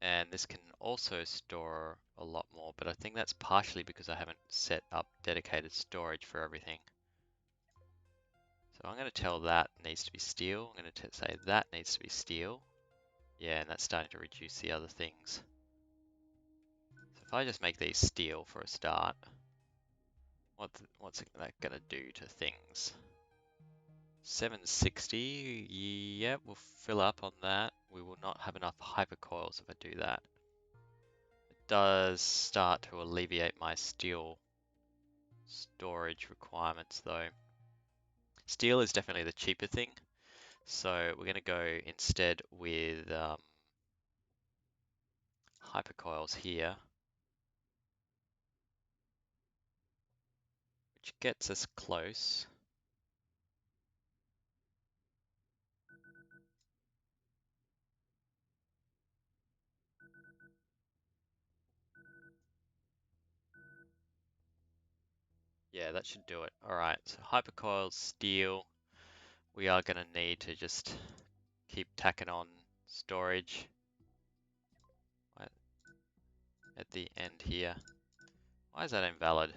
And this can also store a lot more, but I think that's partially because I haven't set up dedicated storage for everything. So I'm going to tell that needs to be steel. I'm going to say that needs to be steel. Yeah, and that's starting to reduce the other things. So if I just make these steel for a start, what's that going to do to things? 760, yeah, we'll fill up on that. We will not have enough hypercoils if I do that. It does start to alleviate my steel storage requirements though. Steel is definitely the cheaper thing, so we're going to go instead with hypercoils here, which gets us close. Yeah, that should do it. Alright, so hypercoils, steel. We are going to need to just keep tacking on storage at the end here. Why is that invalid?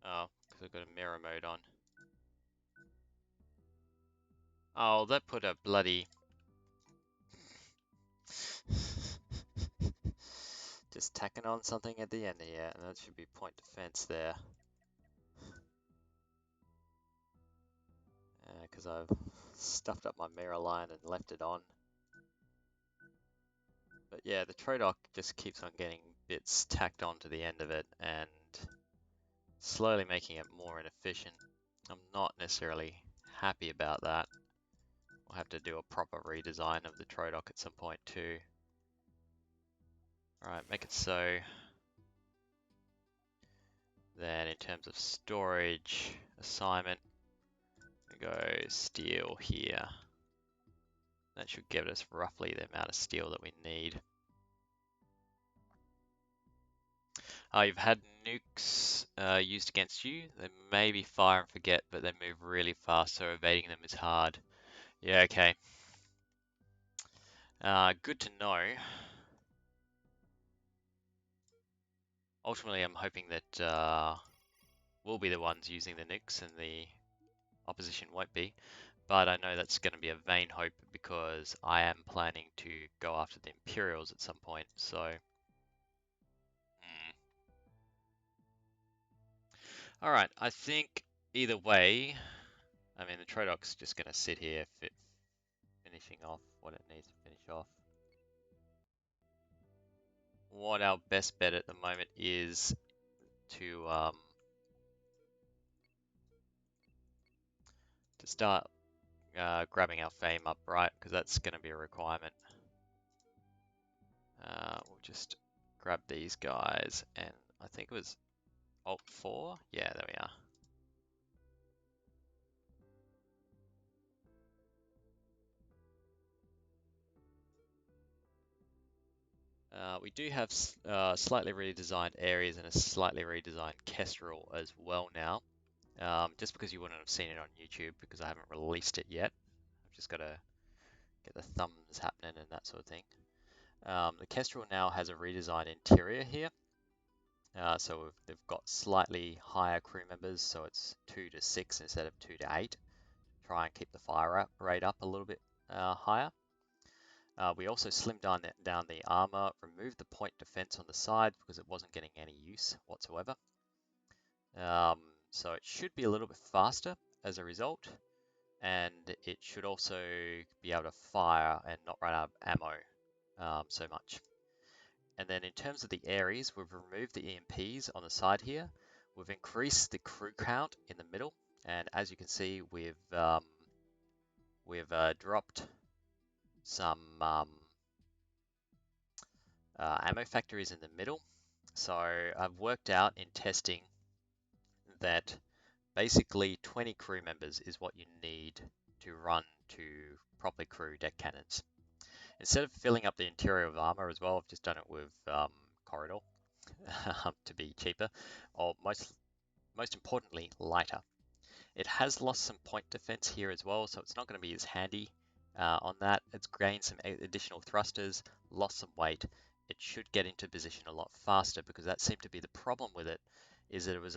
Oh, because I've got a mirror mode on. Oh, that put a bloody... Just tacking on something at the end here, and that should be point defense there. Because I've stuffed up my mirror line and left it on. But yeah, the Troedoc just keeps on getting bits tacked onto the end of it and slowly making it more inefficient. I'm not necessarily happy about that. We'll have to do a proper redesign of the Troedoc at some point too. Alright, make it so. Then in terms of storage assignment, we go steel here. That should give us roughly the amount of steel that we need. You've had nukes used against you. They may be fire and forget, but they move really fast, so evading them is hard. Yeah, okay. Good to know. Ultimately, I'm hoping that we'll be the ones using the nukes and the opposition won't be. But I know that's going to be a vain hope because I am planning to go after the Imperials at some point, so... Alright, I think either way, I mean, the Troedoc's just going to sit here, finishing off what it needs to finish off. What our best bet at the moment is to start grabbing our fame up, right? Because that's going to be a requirement. We'll just grab these guys, and I think it was Alt 4. Yeah, there we are. We do have slightly redesigned areas and a slightly redesigned Kestrel as well now. Just because you wouldn't have seen it on YouTube because I haven't released it yet. I've just got to get the thumbs happening and that sort of thing. The Kestrel now has a redesigned interior here. So they've got slightly higher crew members, so it's 2 to 6 instead of 2 to 8. Try and keep the fire rate up a little bit higher. We also slimmed down the armor, removed the point defense on the side because it wasn't getting any use whatsoever. So it should be a little bit faster as a result, and it should also be able to fire and not run out of ammo so much. And then in terms of the Ares, we've removed the EMPs on the side here. We've increased the crew count in the middle, and as you can see, we've dropped some ammo factories in the middle. So I've worked out in testing that basically 20 crew members is what you need to run to properly crew deck cannons. Instead of filling up the interior of armor as well, I've just done it with corridor to be cheaper, or most importantly, lighter. It has lost some point defense here as well, so it's not going to be as handy on that. It's gained some additional thrusters, lost some weight. It should get into position a lot faster because that seemed to be the problem with it, is that it was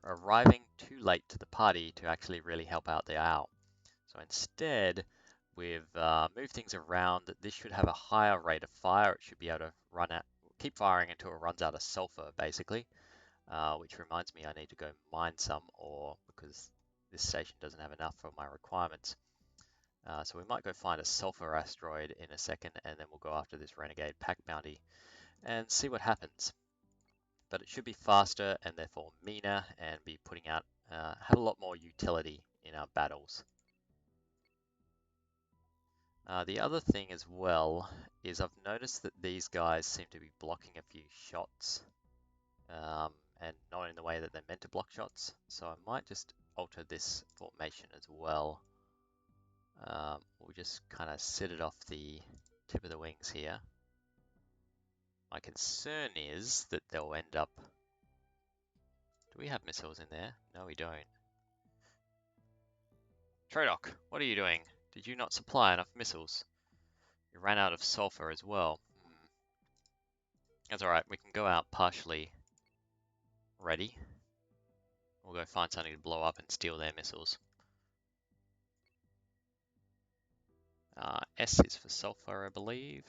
arriving too late to the party to actually really help out the owl. So instead, we've moved things around that this should have a higher rate of fire. It should be able to keep firing until it runs out of sulfur, basically. Which reminds me I need to go mine some ore because this station doesn't have enough for my requirements. So we might go find a sulfur asteroid in a second, and then we'll go after this renegade pack bounty and see what happens. But it should be faster and therefore meaner and be putting out, have a lot more utility in our battles. The other thing as well is I've noticed that these guys seem to be blocking a few shots. And not in the way that they're meant to block shots. So I might just alter this formation as well. We'll just kind of sit it off the tip of the wings here. My concern is that they'll end up... Do we have missiles in there? No, we don't. Troedoc, what are you doing? Did you not supply enough missiles? You ran out of sulfur as well. That's alright, we can go out partially ready. We'll go find something to blow up and steal their missiles. S is for sulfur, I believe.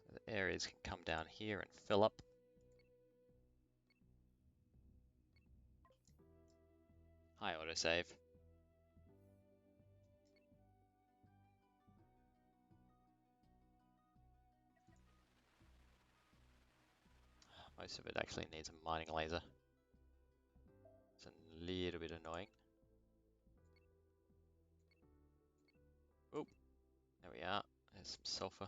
So the areas can come down here and fill up. Hi, autosave. Most of it actually needs a mining laser. It's a little bit annoying. Oh, there we are. There's some sulfur.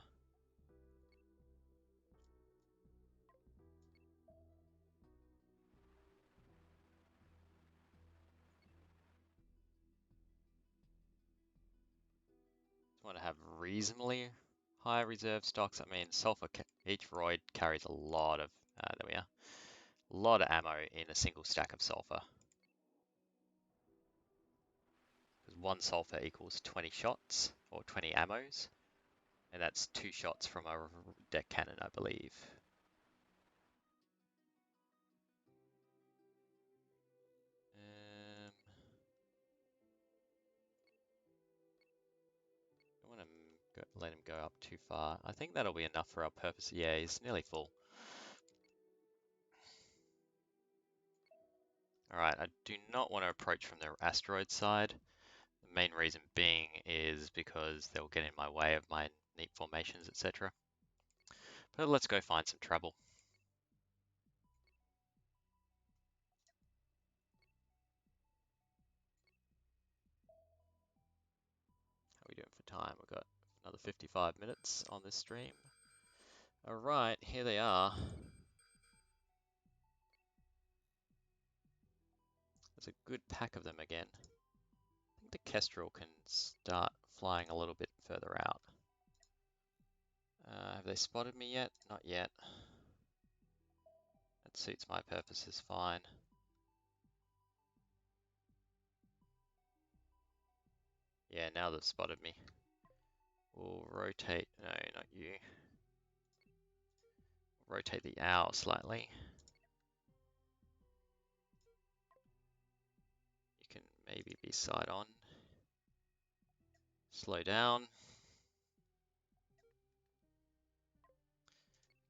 Just want to have reasonably high reserve stocks. I mean, sulfur, each roid carries a lot of, there we are, a lot of ammo in a single stack of sulfur. Because one sulfur equals 20 shots, or 20 ammos, and that's 2 shots from a deck cannon, I believe. Don't want to let him go up too far. I think that'll be enough for our purpose. Yeah, he's nearly full. Alright, I do not want to approach from the asteroid side. The main reason being is because they'll get in my way of my neat formations, etc. But let's go find some trouble. How are we doing for time? We've got another 55 minutes on this stream. Alright, here they are. There's a good pack of them again. I think the Kestrel can start flying a little bit further out. Have they spotted me yet? Not yet. That suits my purposes fine. Yeah, now they've spotted me. We'll rotate, no, not you. Rotate the owl slightly. You can maybe be side on. Slow down.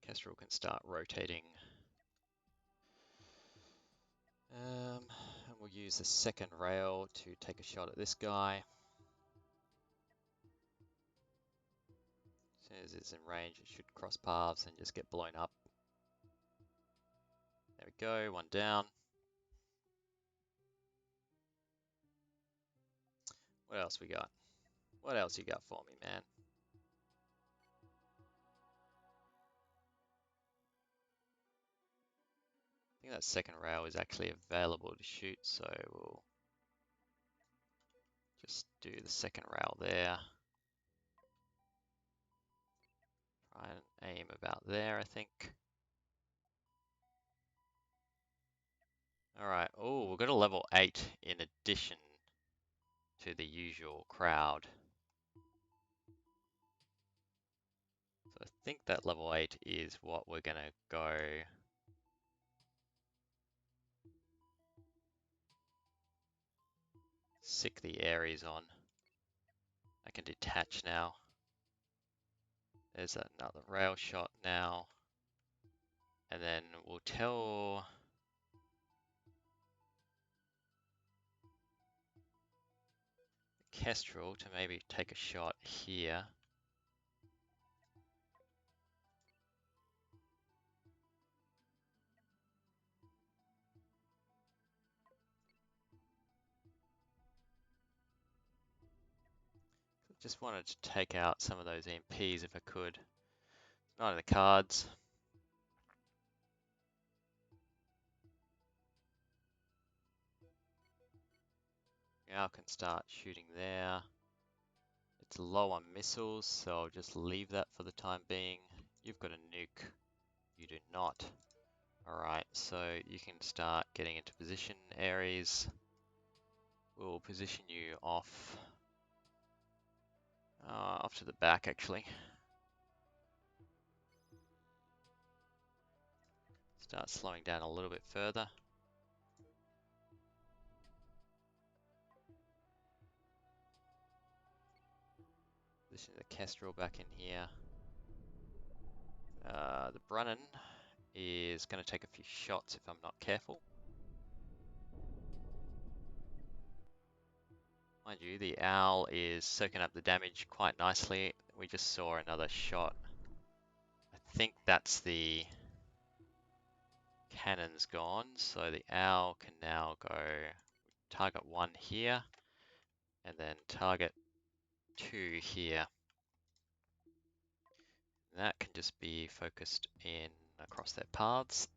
Kestrel can start rotating. And we'll use the second rail to take a shot at this guy. As soon as it's in range, it should cross paths and just get blown up. There we go, one down. What else we got? What else you got for me, man? I think that second rail is actually available to shoot, so we'll just do the second rail there. Try and aim about there, I think. Alright, oh, we've got a level 8 in addition to the usual crowd. So I think that level 8 is what we're going to go sick the Ares on. I can detach now. There's another rail shot now. And then we'll tell Kestrel to maybe take a shot here. Just wanted to take out some of those EMPs if I could. It's not in the cards. Now I can start shooting there. It's low on missiles, so I'll just leave that for the time being. You've got a nuke. You do not. Alright, so you can start getting into position, Ares. We'll position you off to the back actually. Start slowing down a little bit further. Position the Kestrel back in here. The Brunnan is going to take a few shots if I'm not careful. Mind you, the Owl is soaking up the damage quite nicely. We just saw another shot. I think that's the cannon's gone, so the Owl can now go target 1 here, and then target 2 here. And that can just be focused in across their paths.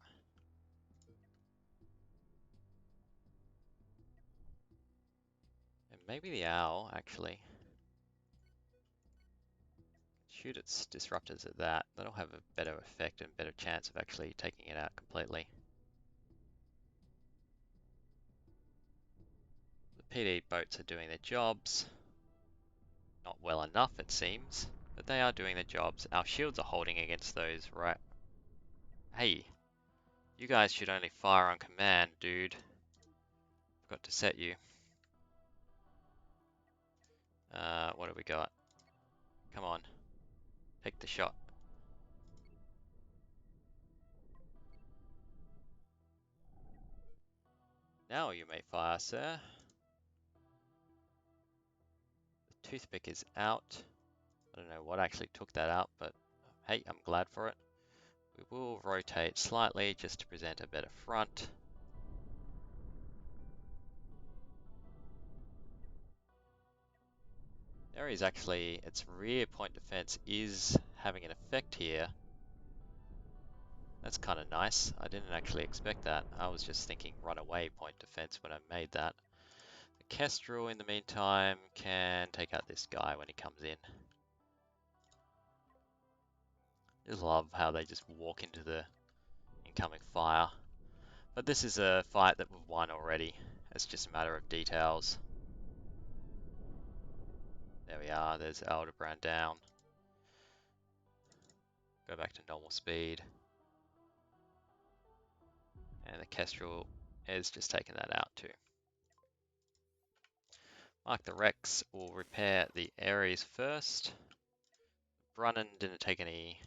And maybe the Owl, actually. Shoot its disruptors at that. That'll have a better effect and better chance of actually taking it out completely. The PD boats are doing their jobs. Not well enough, it seems, but they are doing their jobs. Our shields are holding against those, right? Hey, you guys should only fire on command, dude. Forgot to set you. What have we got? Come on. Take the shot. Now you may fire, sir. The toothpick is out. I don't know what actually took that out, but hey, I'm glad for it. We will rotate slightly just to present a better front. There is actually, its rear point defense is having an effect here. That's kind of nice. I didn't actually expect that. I was just thinking runaway point defense when I made that. The Kestrel, in the meantime, can take out this guy when he comes in. Just love how they just walk into the incoming fire. But this is a fight that we've won already. It's just a matter of details. There we are. There's Aldebaran down. Go back to normal speed. And the Kestrel is just taking that out too. Mark the Rex will repair the Ares first. Brunnan didn't take any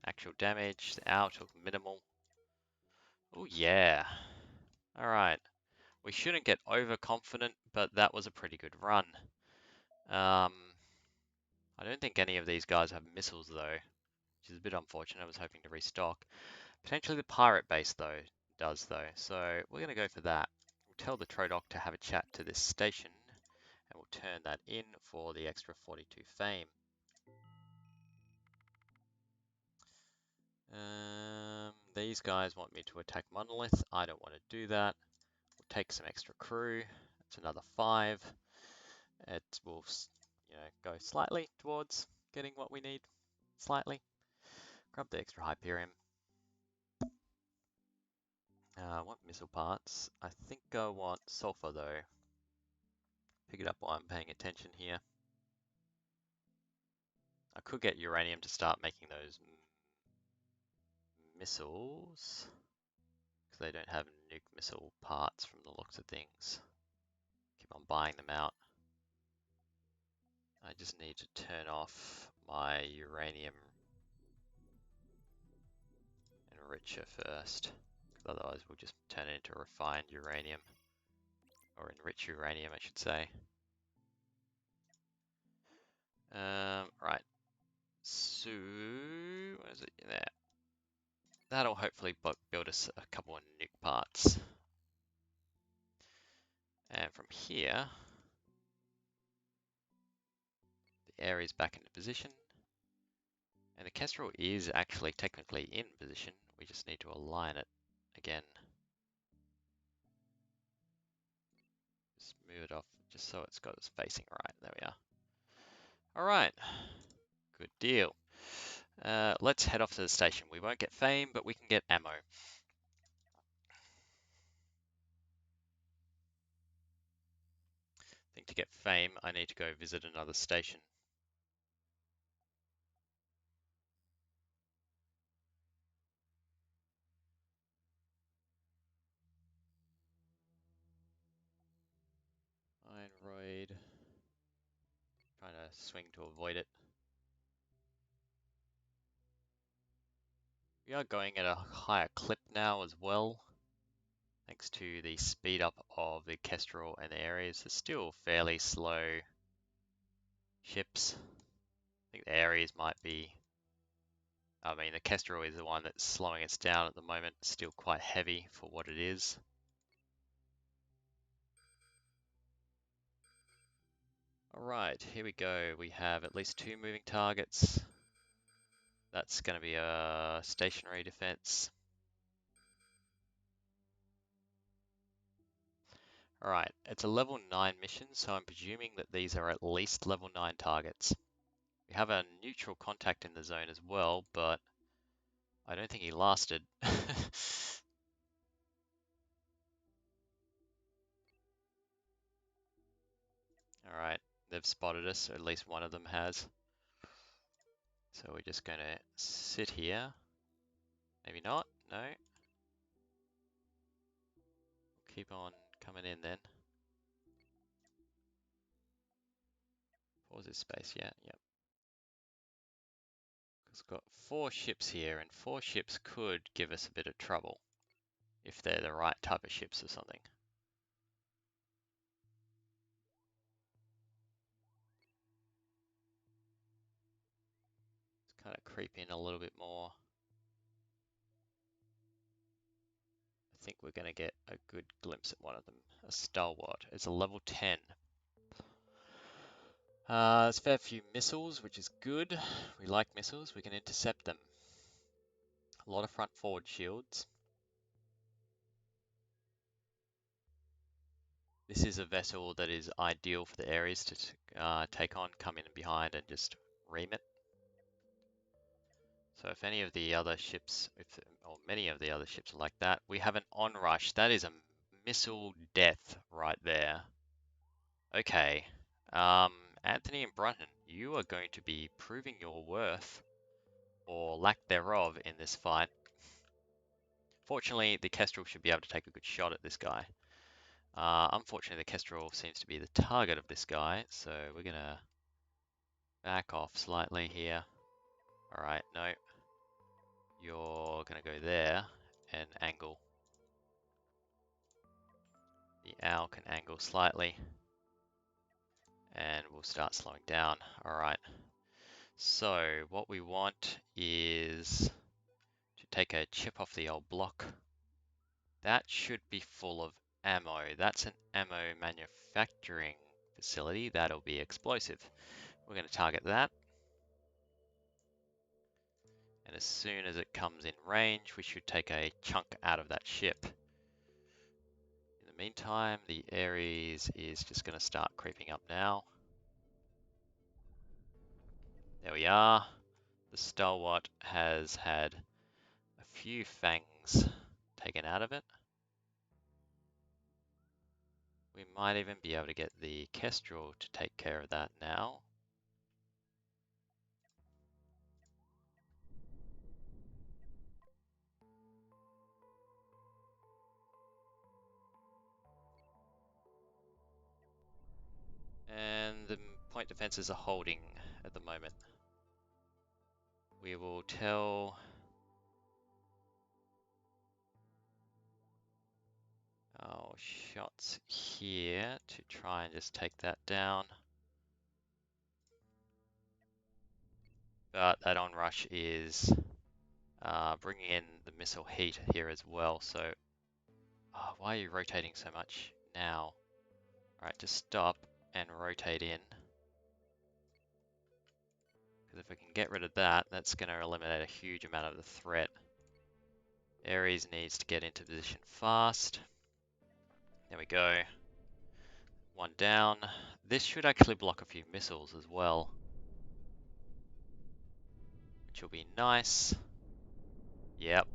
actual damage. The Owl took minimal. Oh yeah. Alright. We shouldn't get overconfident, but that was a pretty good run. I don't think any of these guys have missiles though, which is a bit unfortunate. I was hoping to restock. Potentially the pirate base though does though, so we're going to go for that. We'll tell the Troedoc to have a chat to this station, and we'll turn that in for the extra 42 fame. These guys want me to attack Monolith. I don't want to do that. We'll take some extra crew. It's another 5. It will, go slightly towards getting what we need. Slightly. Grab the extra Hyperion. Want missile parts. I think I want sulfur though. Pick it up while I'm paying attention here. I could get uranium to start making those missiles, because they don't have nuke missile parts from the looks of things. Keep on buying them out. I just need to turn off my uranium enricher first, because otherwise we'll just turn it into refined uranium, or enriched uranium I should say. Right, so, what is it there? That'll hopefully build us a couple of nuke parts. And from here, the Ares back into position. And the Kestrel is actually technically in position. We just need to align it again. Just move it off just so it's got its facing right. There we are. All right, good deal. Let's head off to the station. We won't get fame, but we can get ammo. I think to get fame, I need to go visit another station. Ironroid. Trying to swing to avoid it. We are going at a higher clip now as well, thanks to the speed up of the Kestrel and the Ares. They're still fairly slow ships. I think the Ares might be, I mean the Kestrel is the one that's slowing us down at the moment, still quite heavy for what it is. Alright, here we go. We have at least 2 moving targets. That's going to be a stationary defense. Alright, it's a level 9 mission, so I'm presuming that these are at least level 9 targets. We have a neutral contact in the zone as well, but I don't think he lasted. Alright, they've spotted us, or at least one of them has. So we're just going to sit here. Maybe not, no. Keep on coming in then. Pause this space, yeah, yep. It's got 4 ships here, and 4 ships could give us a bit of trouble if they're the right type of ships or something. Let's kind of creep in a little bit more. I think we're going to get a good glimpse at one of them. A stalwart. It's a level 10. There's a fair few missiles, which is good. We like missiles. We can intercept them. A lot of front forward shields. This is a vessel that is ideal for the Ares to take on, come in behind and just ream it. So if any of the other ships, or many of the other ships are like that, we have an onrush. That is a missile death right there. Okay. Anthony and Brunton, you are going to be proving your worth, or lack thereof, in this fight. Fortunately, the Kestrel should be able to take a good shot at this guy. Unfortunately, the Kestrel seems to be the target of this guy, so we're going to back off slightly here. Alright, no. You're going to go there and angle. The owl can angle slightly. And we'll start slowing down. Alright. So, what we want is to take a chip off the old block. That should be full of ammo. That's an ammo manufacturing facility. That'll be explosive. We're going to target that. And as soon as it comes in range, we should take a chunk out of that ship. In the meantime, the Ares is just going to start creeping up now. There we are. The Stalwart has had a few fangs taken out of it. We might even be able to get the Kestrel to take care of that now. And the point defenses are holding at the moment. We will tell our shots here to try and just take that down. But that onrush is bringing in the missile heat here as well. So, why are you rotating so much now? Alright, just stop and rotate in. Because if we can get rid of that, that's going to eliminate a huge amount of the threat. Ares needs to get into position fast. There we go. One down. This should actually block a few missiles as well, which will be nice. Yep.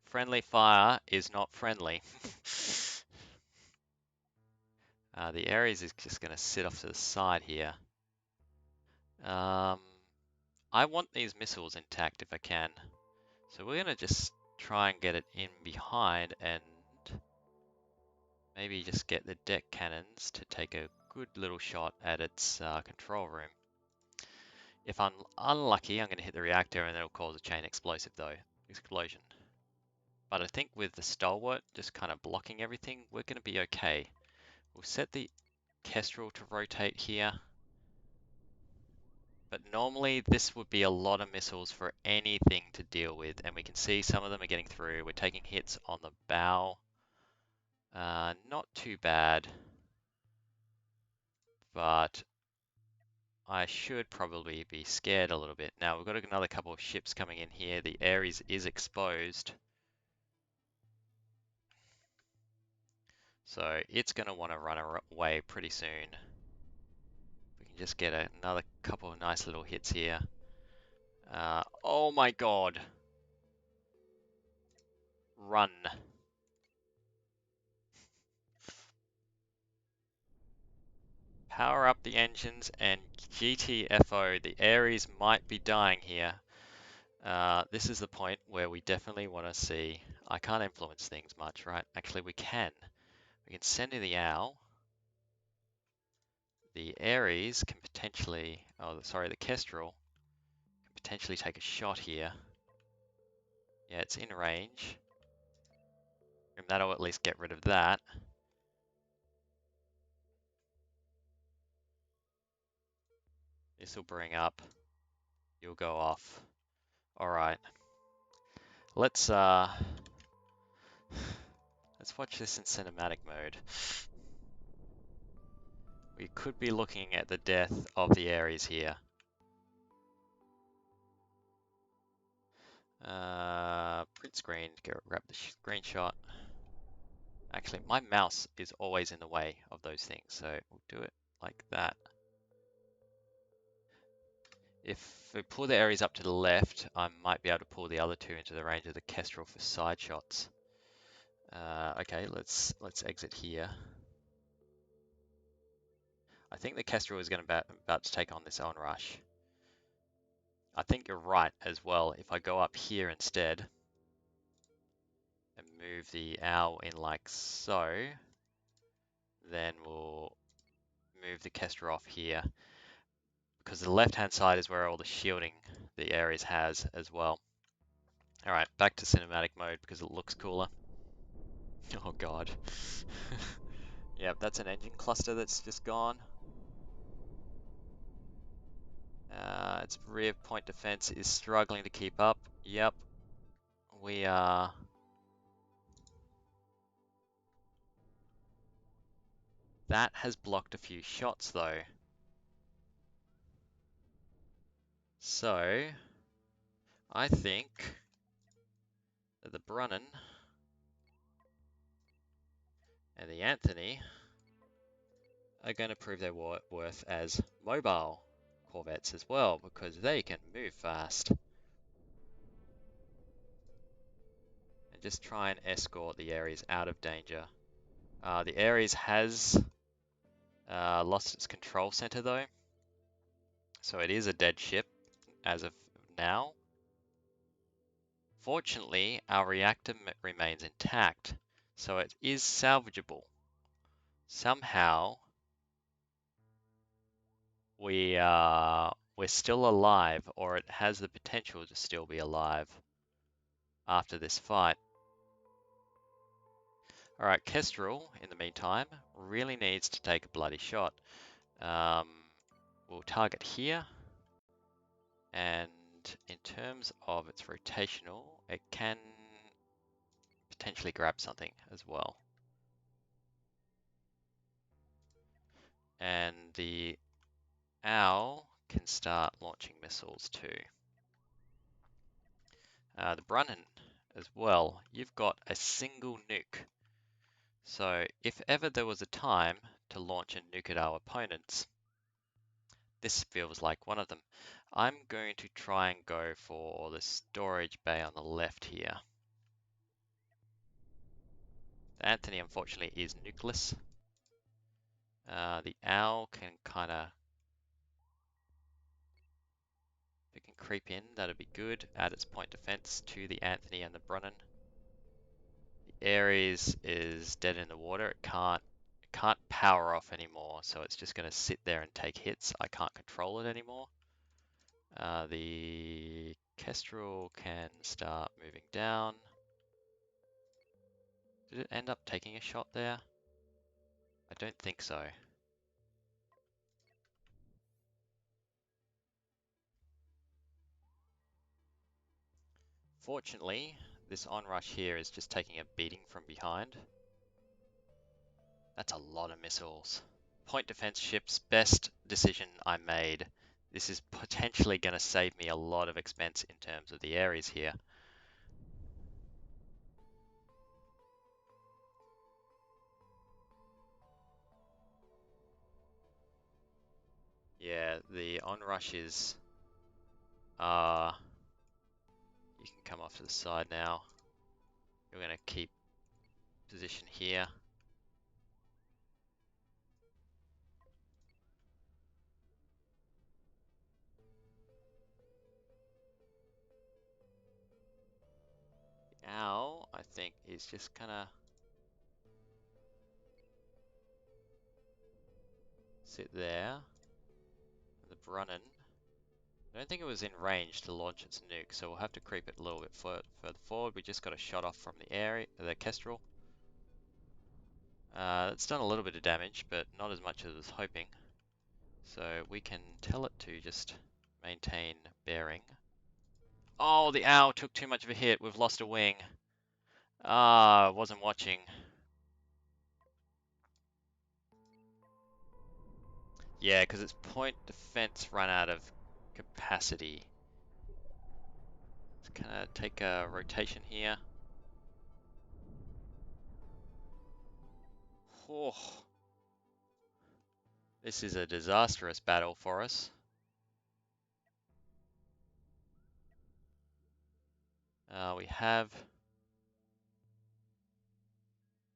Friendly fire is not friendly. The Ares is just going to sit off to the side here. I want these missiles intact if I can. So we're going to just try and get it in behind and maybe just get the deck cannons to take a good little shot at its control room. If I'm unlucky, I'm going to hit the reactor and it'll cause a chain explosive though. explosion. But I think with the Stalwart just kind of blocking everything, we're going to be okay. We'll set the Kestrel to rotate here. But normally this would be a lot of missiles for anything to deal with, and we can see some of them are getting through. We're taking hits on the bow. Not too bad, but I should probably be scared a little bit. Now we've got another couple of ships coming in here. The Ares is exposed, so it's going to want to run away pretty soon. We can just get another couple of nice little hits here. Oh my god! Run. Power up the engines and GTFO, the Ares might be dying here. This is the point where we definitely want to see. I can't influence things much, right? Actually, we can. We can send in the owl. The Ares can potentially, oh, sorry, the Kestrel can potentially take a shot here. Yeah, it's in range. And that'll at least get rid of that. This will bring up. You'll go off. All right. Let's watch this in cinematic mode. We could be looking at the death of the Ares here. Print screen, grab the screenshot. Actually, my mouse is always in the way of those things, so we'll do it like that. If we pull the Ares up to the left, I might be able to pull the other two into the range of the Kestrel for side shots. Okay, let's exit here. I think the Kestrel is going to about to take on this onrush. I think you're right as well. If I go up here instead and move the owl in like so, then we'll move the Kestrel off here, because the left-hand side is where all the shielding the Ares has as well. All right, back to cinematic mode because it looks cooler. Oh god. Yep, that's an engine cluster that's just gone. Its rear point defense is struggling to keep up. Yep, we are. That has blocked a few shots though. So, I think that the Brunnen and the Anthony are going to prove their worth as mobile corvettes as well, because they can move fast. And just try and escort the Ares out of danger. The Ares has lost its control center though, so it is a dead ship as of now. Fortunately, our reactor remains intact, so it is salvageable. Somehow, we're still alive, or it has the potential to still be alive after this fight. Alright, Kestrel, in the meantime, really needs to take a bloody shot. We'll target here, and in terms of its rotational, it can potentially grab something as well. And the owl can start launching missiles too. The Brunnen as well, you've got a single nuke. So if ever there was a time to launch a nuke at our opponents, this feels like one of them. I'm going to try and go for the storage bay on the left here. The Anthony, unfortunately, is nukeless. The owl can kind of, if it can creep in, that'd be good. Add its point defense to the Anthony and the Brunnen. The Ares is dead in the water. It can't power off anymore, so it's just going to sit there and take hits. I can't control it anymore. The Kestrel can start moving down. Did it end up taking a shot there? I don't think so. Fortunately, this onrush here is just taking a beating from behind. That's a lot of missiles. Point defense ships, best decision I made. This is potentially going to save me a lot of expense in terms of the areas here. Yeah, the onrush is... you can come off to the side now. You're going to keep position here. The owl, I think, is just kind of sit there. The Brunnen, I don't think it was in range to launch its nuke, so we'll have to creep it a little bit further forward. We just got a shot off from the area, the Kestrel. It's done a little bit of damage, but not as much as I was hoping. So we can tell it to just maintain bearing. Oh, the owl took too much of a hit. We've lost a wing. Ah, wasn't watching. Yeah, because its point defense ran out of capacity. Let's kind of take a rotation here. Oh, this is a disastrous battle for us. We have...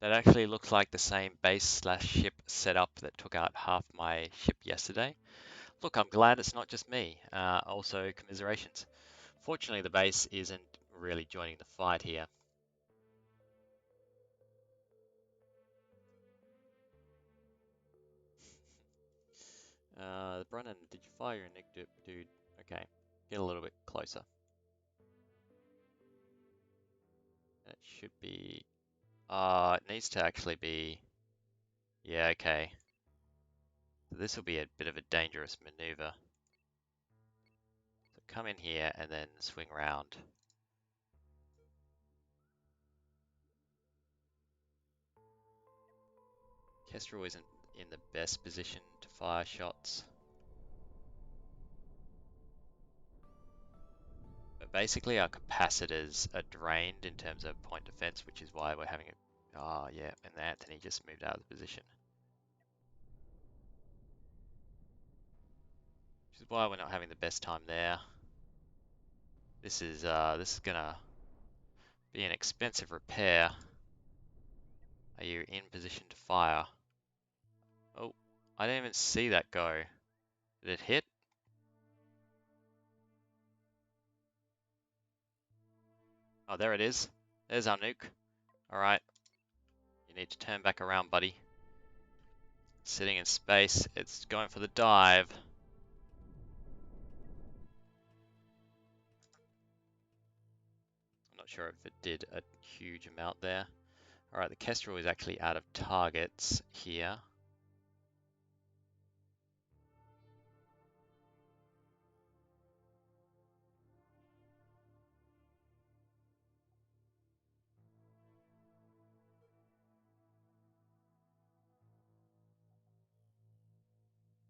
That actually looks like the same base slash ship setup that took out half my ship yesterday. Look, I'm glad it's not just me. Also, commiserations. Fortunately, the base isn't really joining the fight here. Brennan, did you fire your nuke, dude? Okay, get a little bit closer. That should be... it needs to actually be... Yeah, okay. So this will be a bit of a dangerous maneuver. So come in here and then swing around. Kestrel isn't in the best position to fire shots. But basically our capacitors are drained in terms of point defense, which is why we're having a... Oh yeah, and Anthony just moved out of the position. Which is why we're not having the best time there. This is gonna be an expensive repair. Are you in position to fire? Oh, I didn't even see that go. Did it hit? Oh, there it is. There's our nuke. Alright. You need to turn back around, buddy. Sitting in space. It's going for the dive. I'm not sure if it did a huge amount there. Alright, the Kestrel is actually out of targets here.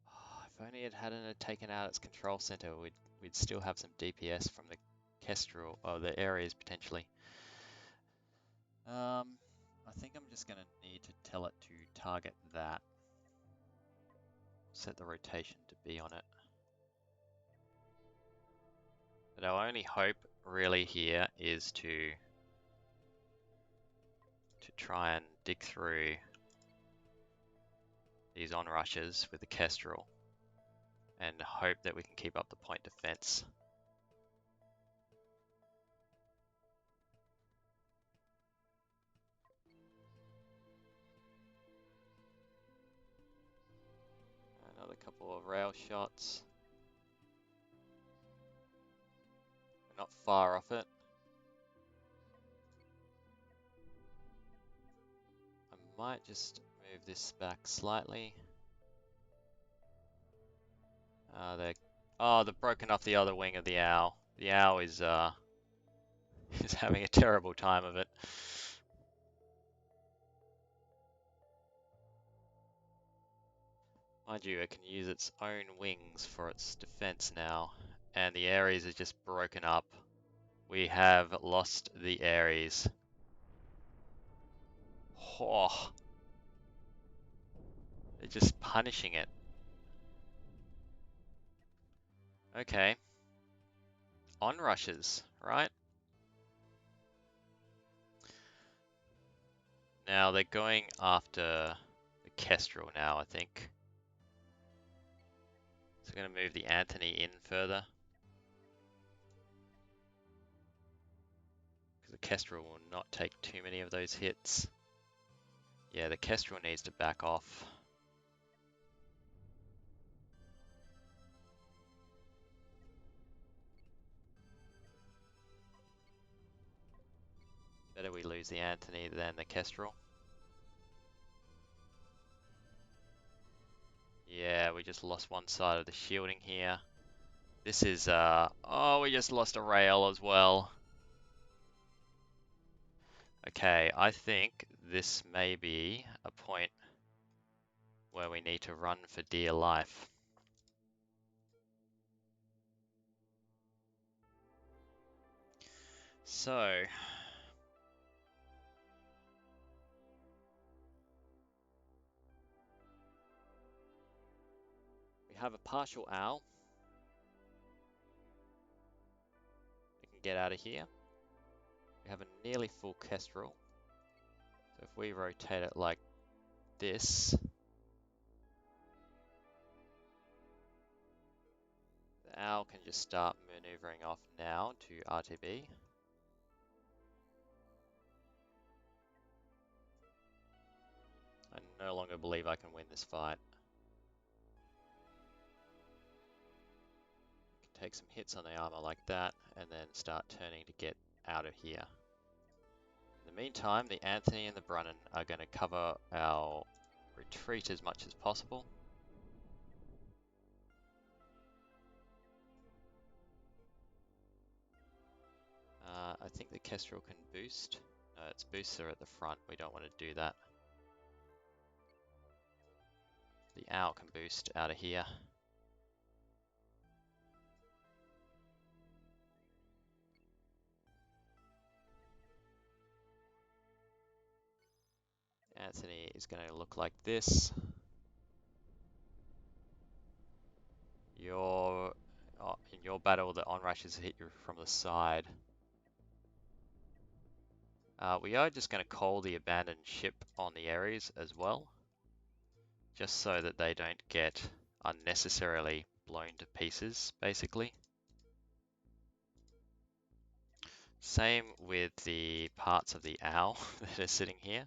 Oh, if only it hadn't taken out its control center, we'd still have some DPS from the Kestrel, or the areas potentially. I think I'm just going to need to tell it to target that. Set the rotation to be on it. But our only hope really here is to try and dig through these onrushes with the Kestrel and hope that we can keep up the point defense. Another couple of rail shots. not far off it. I might just move this back slightly. They've broken off the other wing of the owl. The owl is is having a terrible time of it. Mind you, it can use its own wings for its defense now, and the Ares is just broken up. We have lost the Ares. Oh, they're just punishing it. Okay. Onrushes, right? Now they're going after the Kestrel now, I think. So I'm going to move the Anthony in further. Because the Kestrel will not take too many of those hits. Yeah, the Kestrel needs to back off. Better we lose the Anthony than the Kestrel. Yeah, we just lost one side of the shielding here. This is, oh, we just lost a rail as well. Okay, I think this may be a point where we need to run for dear life. So, we have a partial owl. We can get out of here. We have a nearly full Kestrel. So if we rotate it like this, the owl can just start maneuvering off now to RTB. I no longer believe I can win this fight. Can take some hits on the armor like that, and then start turning to get out of here. In the meantime, the Anthony and the Brunnen are going to cover our retreat as much as possible. I think the Kestrel can boost. No, its boosts are at the front. We don't want to do that. The Owl can boost out of here. Anthony is going to look like this. In your battle, the onrushes hit you from the side. We are just going to call the abandoned ship on the Ares as well, just so that they don't get unnecessarily blown to pieces, basically. Same with the parts of the owl that are sitting here.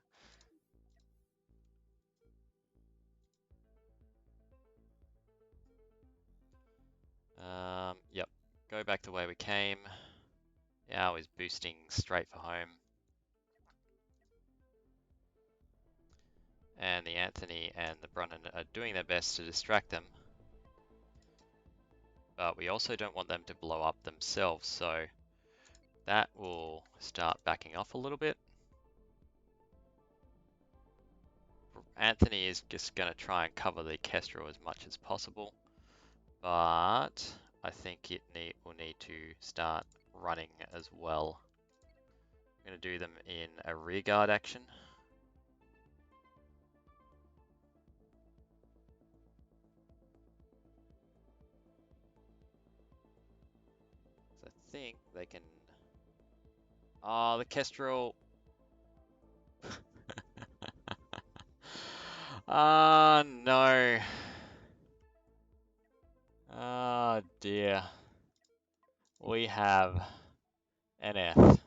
Yep, go back the way we came. The owl is boosting straight for home. And the Anthony and the Brunnen are doing their best to distract them. But we also don't want them to blow up themselves, so that will start backing off a little bit. Anthony is just going to try and cover the Kestrel as much as possible, but I think it will need to start running as well. I'm going to do them in a rearguard action. So I think they can... Oh, the Kestrel... Ah, no. Oh dear. We have NF.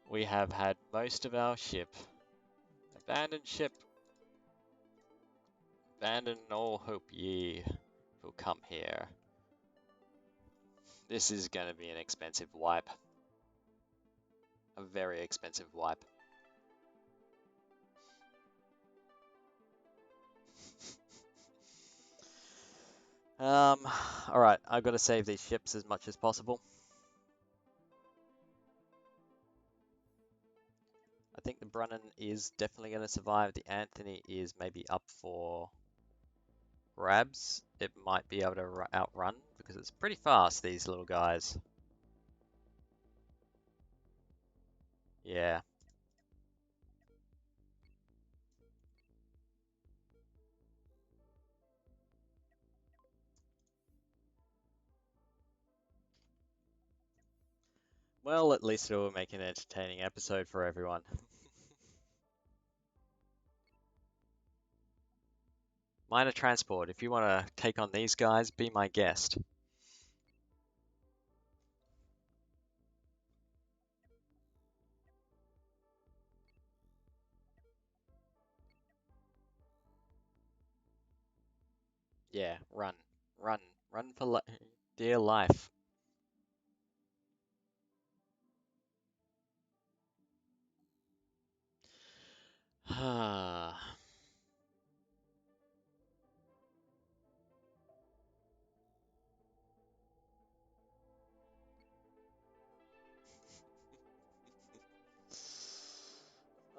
We have had most of our ship. Abandoned ship. Abandon all hope ye will come here. This is going to be an expensive wipe. A very expensive wipe. Alright, I've got to save these ships as much as possible. I think the Brunnon is definitely going to survive. The Anthony is maybe up for grabs. It might be able to outrun because it's pretty fast, these little guys. Yeah. Well, at least it will make an entertaining episode for everyone. Minor transport, if you want to take on these guys, be my guest. Yeah, run, run, run for dear life.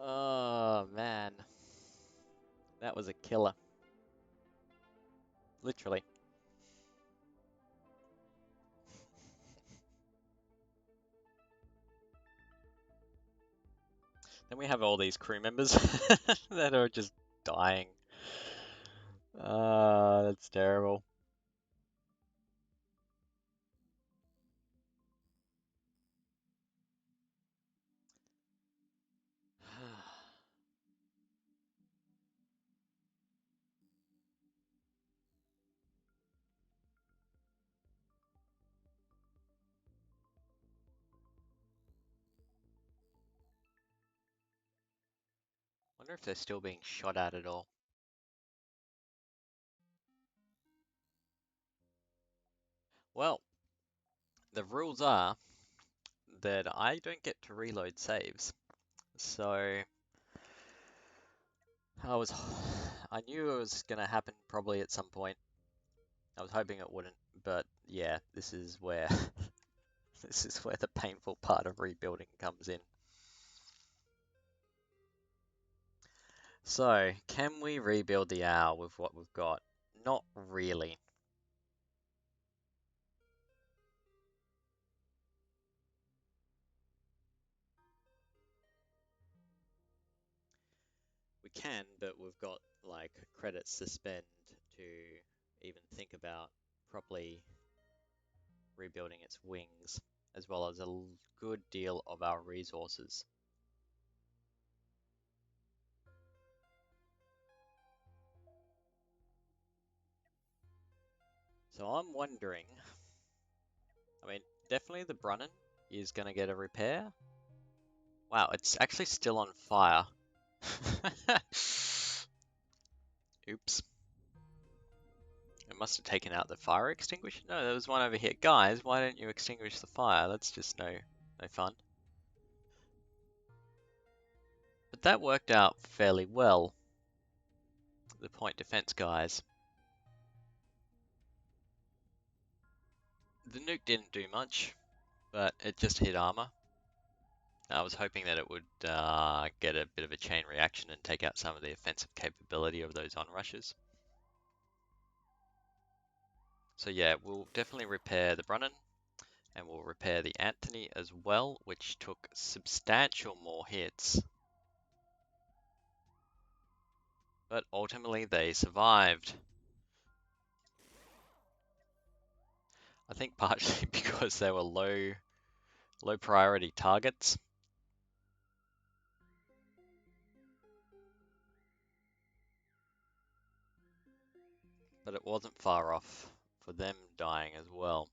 Oh man, that was a killer, literally. Then we have all these crew members that are just dying. That's terrible. Wonder if they're still being shot at all. Well, the rules are that I don't get to reload saves. So I was I knew it was gonna happen probably at some point. I was hoping it wouldn't, but yeah, this is where this is where the painful part of rebuilding comes in. So, can we rebuild the owl with what we've got? Not really. We can, but we've got like credits to spend to even think about properly rebuilding its wings, as well as a good deal of our resources. So I'm wondering, I mean, definitely the Brunnon is going to get a repair. Wow, it's actually still on fire. Oops. It must have taken out the fire extinguisher. No, there was one over here. Guys, why don't you extinguish the fire? That's just no fun. But that worked out fairly well. The point defense guys. The nuke didn't do much, but it just hit armor. I was hoping that it would get a bit of a chain reaction and take out some of the offensive capability of those onrushes. So yeah, we'll definitely repair the Brunnon, and we'll repair the Anthony as well, which took substantial more hits. But ultimately they survived. I think partially because they were low priority targets. But it wasn't far off for them dying as well.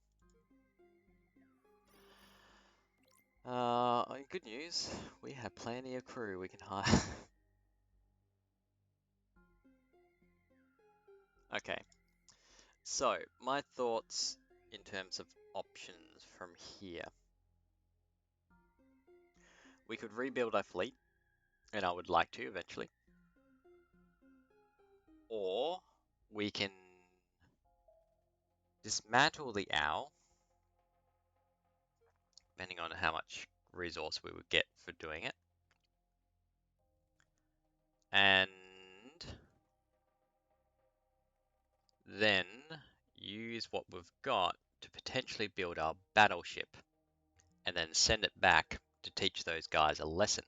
Good news, we have plenty of crew we can hire. Okay, so my thoughts in terms of options from here. We could rebuild our fleet, and I would like to eventually. Or we can dismantle the owl, depending on how much resource we would get for doing it. And then use what we've got to potentially build our battleship, and then send it back to teach those guys a lesson.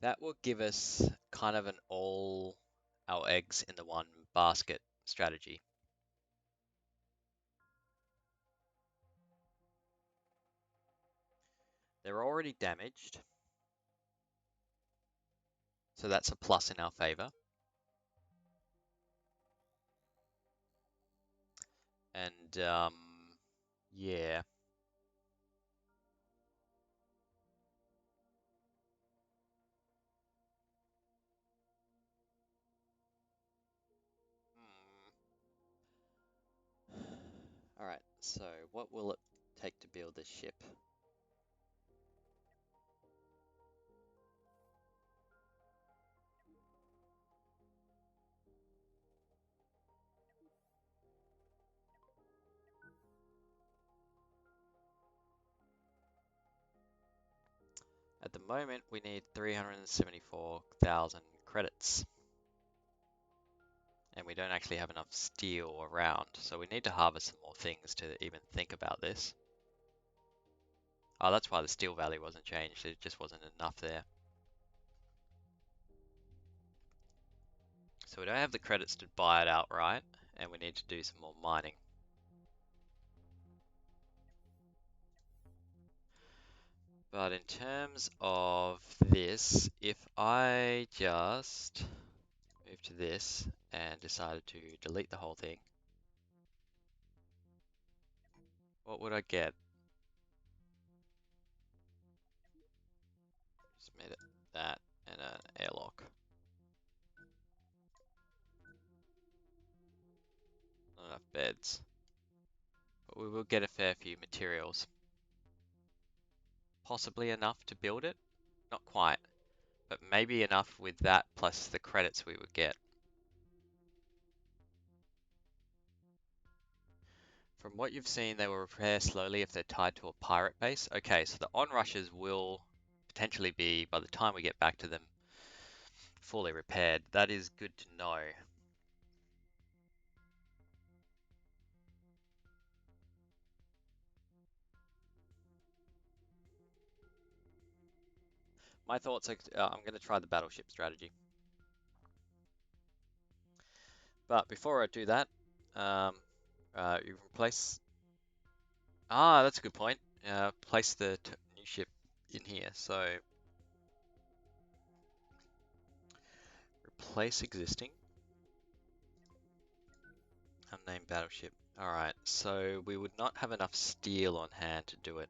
That will give us kind of an all our eggs in the one basket strategy. They're already damaged, so that's a plus in our favor. And yeah. All right, so what will it take to build this ship? At the moment, we need 374,000 credits. And we don't actually have enough steel around, so we need to harvest some more things to even think about this. Oh, that's why the steel value wasn't changed, it just wasn't enough there. So we don't have the credits to buy it outright, and we need to do some more mining. But in terms of this, if I just move to this and decided to delete the whole thing, what would I get? Just made it that and an airlock. Not enough beds. But we will get a fair few materials. Possibly enough to build it? Not quite, but maybe enough with that plus the credits we would get. From what you've seen, they will repair slowly if they're tied to a pirate base. Okay, so the onrushes will potentially be, by the time we get back to them, fully repaired. That is good to know. My thoughts are, I'm going to try the battleship strategy. But before I do that, you replace... Ah, that's a good point. Place the new ship in here. So, replace existing. Unnamed battleship. Alright, so we would not have enough steel on hand to do it.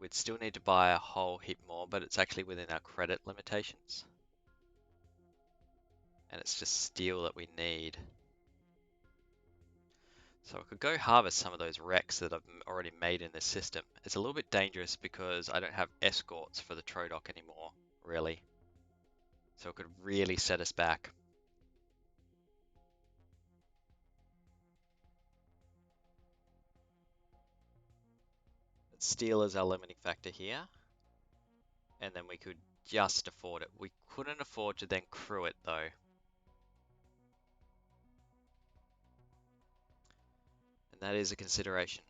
We'd still need to buy a whole heap more, but it's actually within our credit limitations. And it's just steel that we need. So I could go harvest some of those wrecks that I've already made in this system. It's a little bit dangerous because I don't have escorts for the Troedoc anymore, really. So it could really set us back. But steel is our limiting factor here. And then we could just afford it. We couldn't afford to then crew it though. And that is a consideration.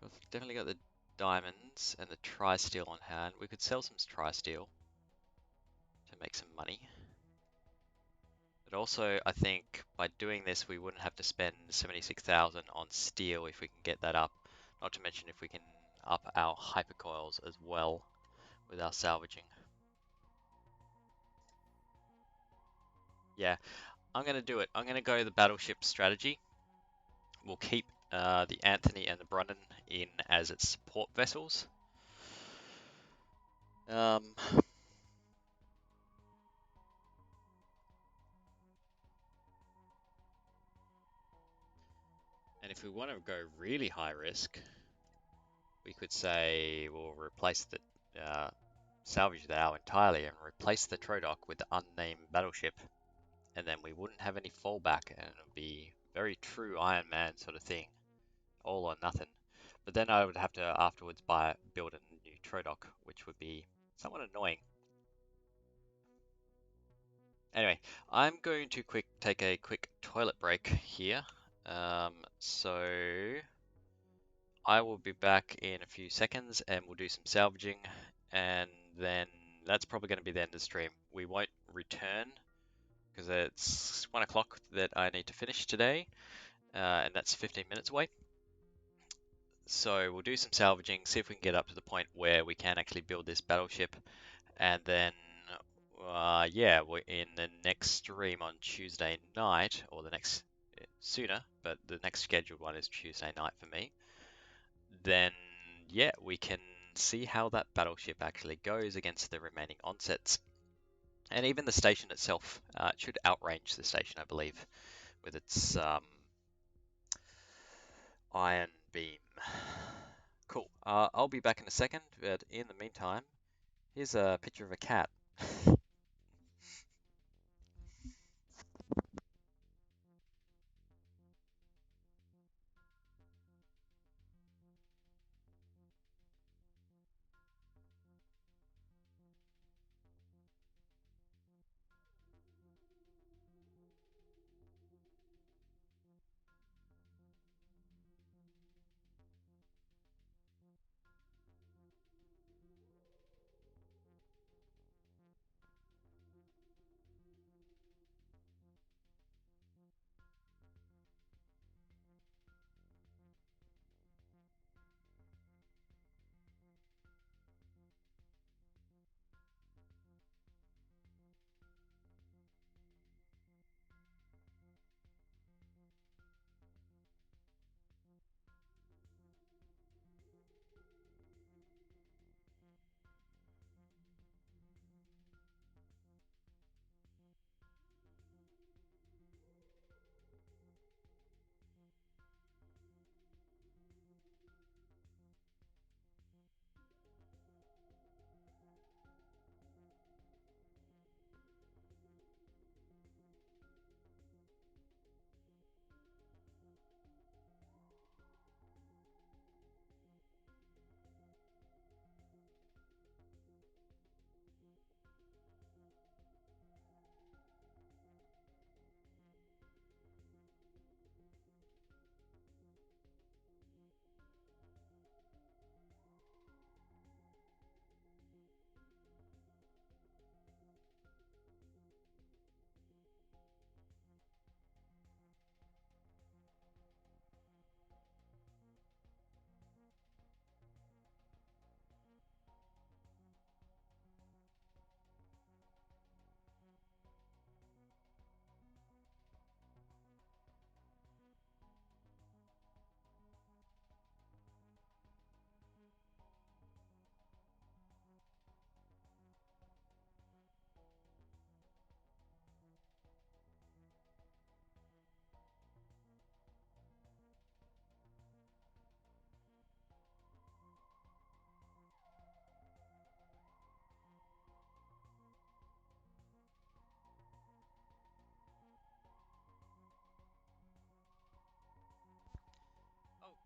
We've definitely got the diamonds and the tri-steel on hand. We could sell some tri-steel to make some money. But also, I think by doing this, we wouldn't have to spend 76,000 on steel if we can get that up. Not to mention if we can up our hypercoils as well with our salvaging. Yeah, I'm going to do it. I'm going to go the battleship strategy. We'll keep the Anthony and the Brunnen in as its support vessels. if we want to go really high risk, we could say we'll replace the salvage the hour entirely and replace the Troedoc with the unnamed battleship, and then we wouldn't have any fallback, and it would be very true Iron Man sort of thing, all or nothing. But then I would have to afterwards build a new Troedoc, which would be somewhat annoying. Anyway, I'm going to take a quick toilet break here. So I will be back in a few seconds and we'll do some salvaging, and then that's probably going to be the end of the stream. We won't return because it's 1 o'clock that I need to finish today, and that's 15 minutes away. So we'll do some salvaging, see if we can get up to the point where we can actually build this battleship, and then yeah, we're in the next stream on Tuesday night, or the next sooner, but the next scheduled one is Tuesday night for me. Then yeah, we can see how that battleship actually goes against the remaining onsets. And even the station itself, it should outrange the station, I believe, with its iron beam. Cool. I'll be back in a second, but in the meantime, here's a picture of a cat.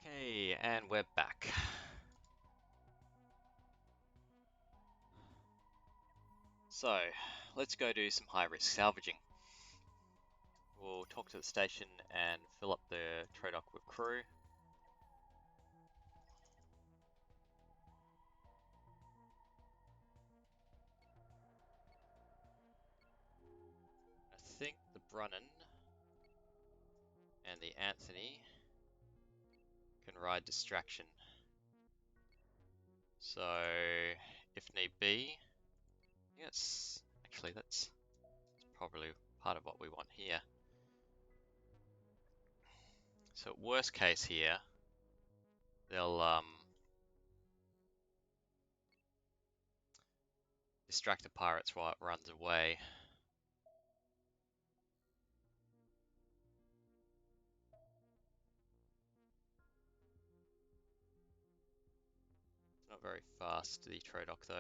Okay, and we're back. So, let's go do some high-risk salvaging. We'll talk to the station and fill up the Troedoc with crew. I think the Brunnan and the Anthony can ride distraction. So, if need be, yes, actually that's probably part of what we want here. So worst case here, they'll distract the pirates while it runs away. not very fast, the Troedoc, though.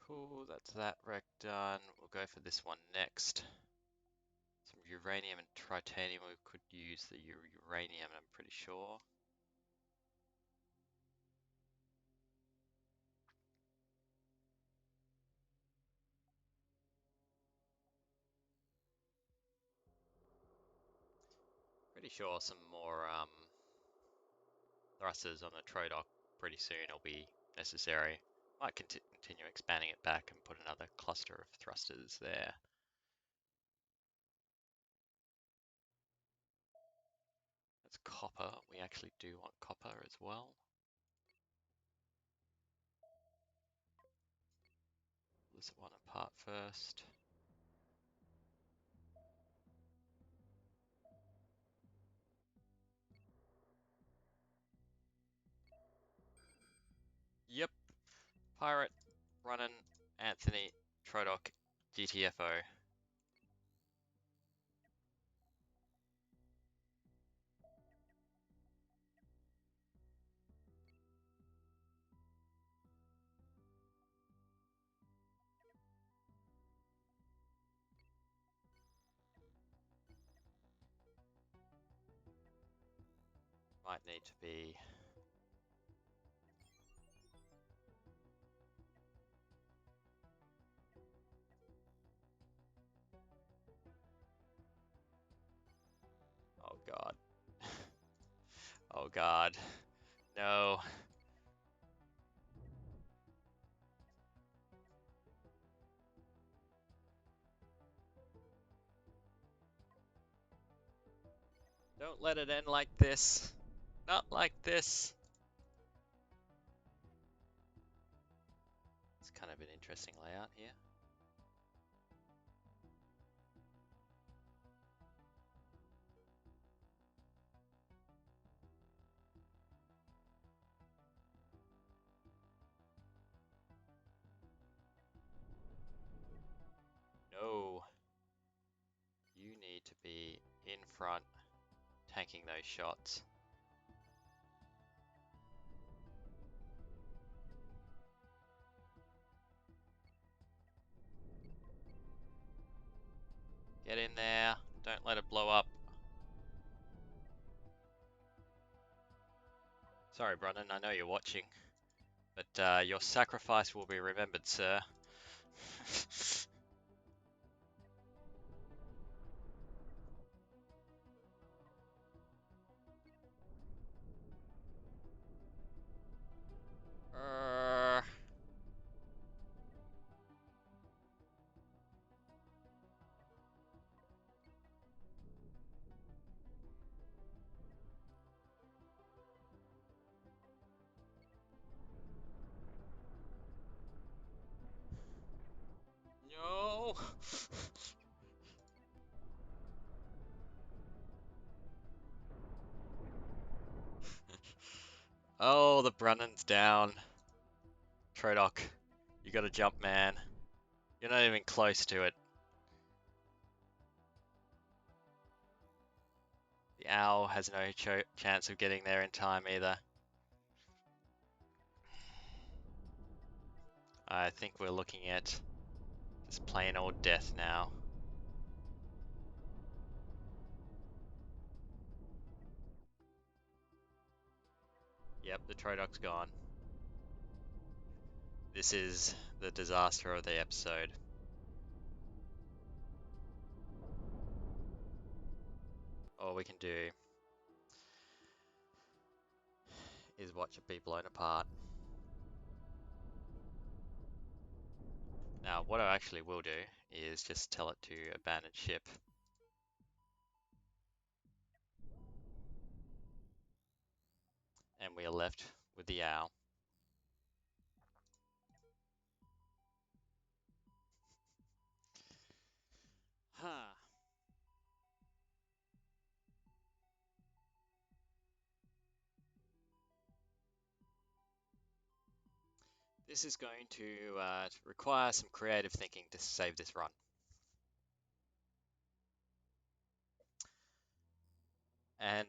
Cool, that's that wreck done. We'll go for this one next. Some uranium and titanium. We could use the uranium, I'm pretty sure. Pretty sure some more thrusters on the Troedoc pretty soon will be necessary. Might continue expanding it back and put another cluster of thrusters there. That's copper. We actually do want copper as well. Pull this one apart first. Yep, Pirate, running, Anthony, Troedoc, GTFO. Might need to be... Oh god. Oh god. No. Don't let it end like this. Not like this. It's kind of an interesting layout here. No. You need to be in front, tanking those shots. Get in there. Don't let it blow up. Sorry, Brandon, I know you're watching, but your sacrifice will be remembered, sir. No. Oh, the Brennan's down. Troedoc, you gotta jump, man. You're not even close to it. The owl has no chance of getting there in time either. I think we're looking at just plain old death now. Yep, the Troedoc's gone. This is the disaster of the episode. All we can do is watch it be blown apart. Now, what I actually will do is just tell it to abandon ship. And we are left with the owl. Huh. This is going to require some creative thinking to save this run. And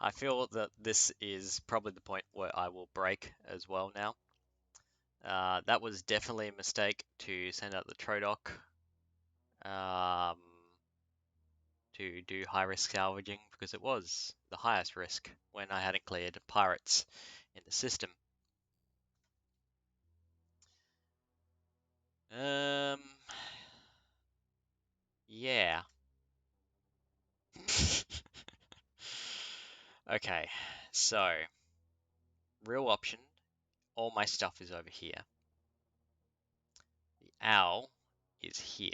I feel that this is probably the point where I will break as well now. That was definitely a mistake to send out the Troedoc um, to do high risk salvaging because it was the highest risk when I hadn't cleared pirates in the system. Um, yeah. Okay, so real option, all my stuff is over here. The owl is here.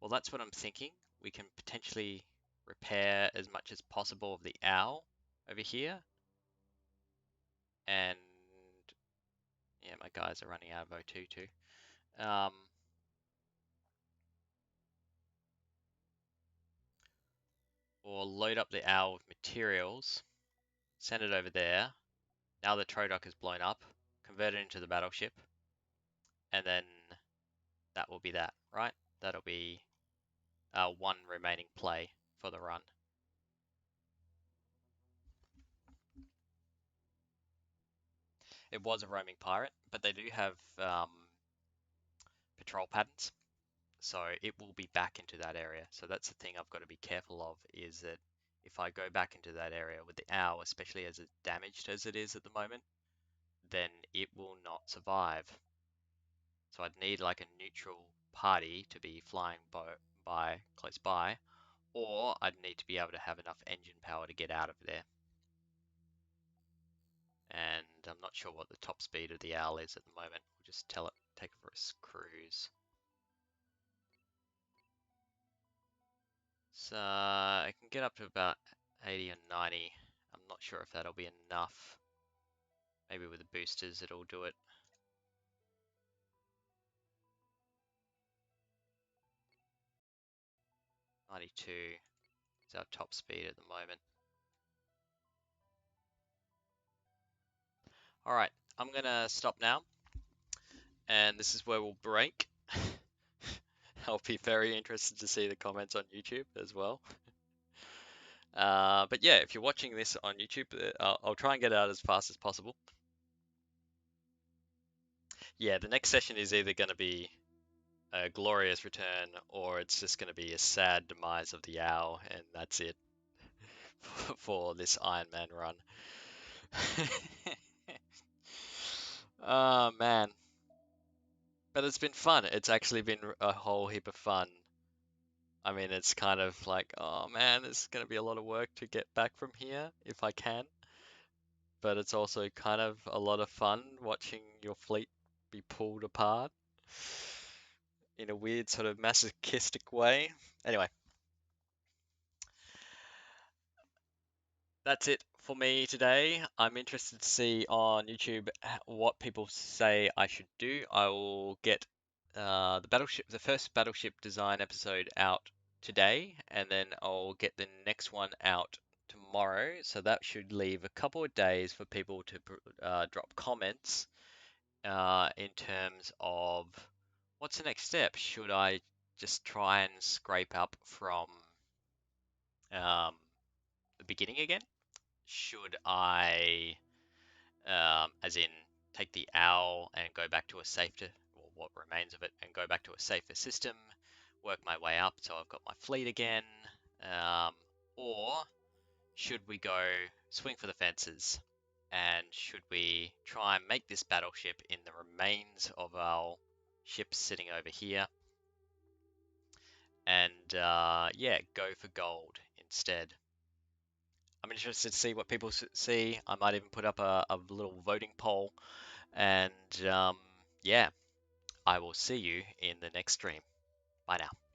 Well, that's what I'm thinking. We can potentially repair as much as possible of the owl over here. And yeah, my guys are running out of O2 too. Or load up the owl with materials, send it over there. Now the Troedoc is blown up, convert it into the battleship, and then that will be that, right? That'll be one remaining play for the run. It was a roaming pirate, but they do have patrol patterns, so it will be back into that area. So that's the thing I've got to be careful of, is that if I go back into that area with the owl, especially as damaged as it is at the moment, then it will not survive. So I'd need like a neutral party to be flying by close by, or I'd need to be able to have enough engine power to get out of there. And I'm not sure what the top speed of the owl is at the moment. We'll just tell it, take it for a cruise. So I can get up to about 80 or 90. I'm not sure if that'll be enough. Maybe with the boosters it'll do it. 92 is our top speed at the moment. Alright, I'm gonna stop now. And this is where we'll break. I'll be very interested to see the comments on YouTube as well. But yeah, if you're watching this on YouTube, I'll try and get it out as fast as possible. Yeah, the next session is either going to be a glorious return, or it's just going to be a sad demise of the owl, and that's it for this Ironman run. Oh man. But it's been fun. It's actually been a whole heap of fun. I mean, it's kind of like, oh man, there's going to be a lot of work to get back from here if I can. But it's also kind of a lot of fun watching your fleet be pulled apart in a weird sort of masochistic way. Anyway, that's it for me today. I'm interested to see on YouTube what people say I should do. I will get the first Battleship Design episode out today, and then I'll get the next one out tomorrow. So that should leave a couple of days for people to drop comments in terms of what's the next step. Should I just try and scrape up from um, the beginning again? Should I, as in, take the owl and go back to a safer, or what remains of it, and go back to a safer system, work my way up so I've got my fleet again? Um, or should we go swing for the fences? And should we try and make this battleship in the remains of our ships sitting over here? And yeah, go for gold instead. I'm interested to see what people see. I might even put up a little voting poll. And yeah, I will see you in the next stream. Bye now.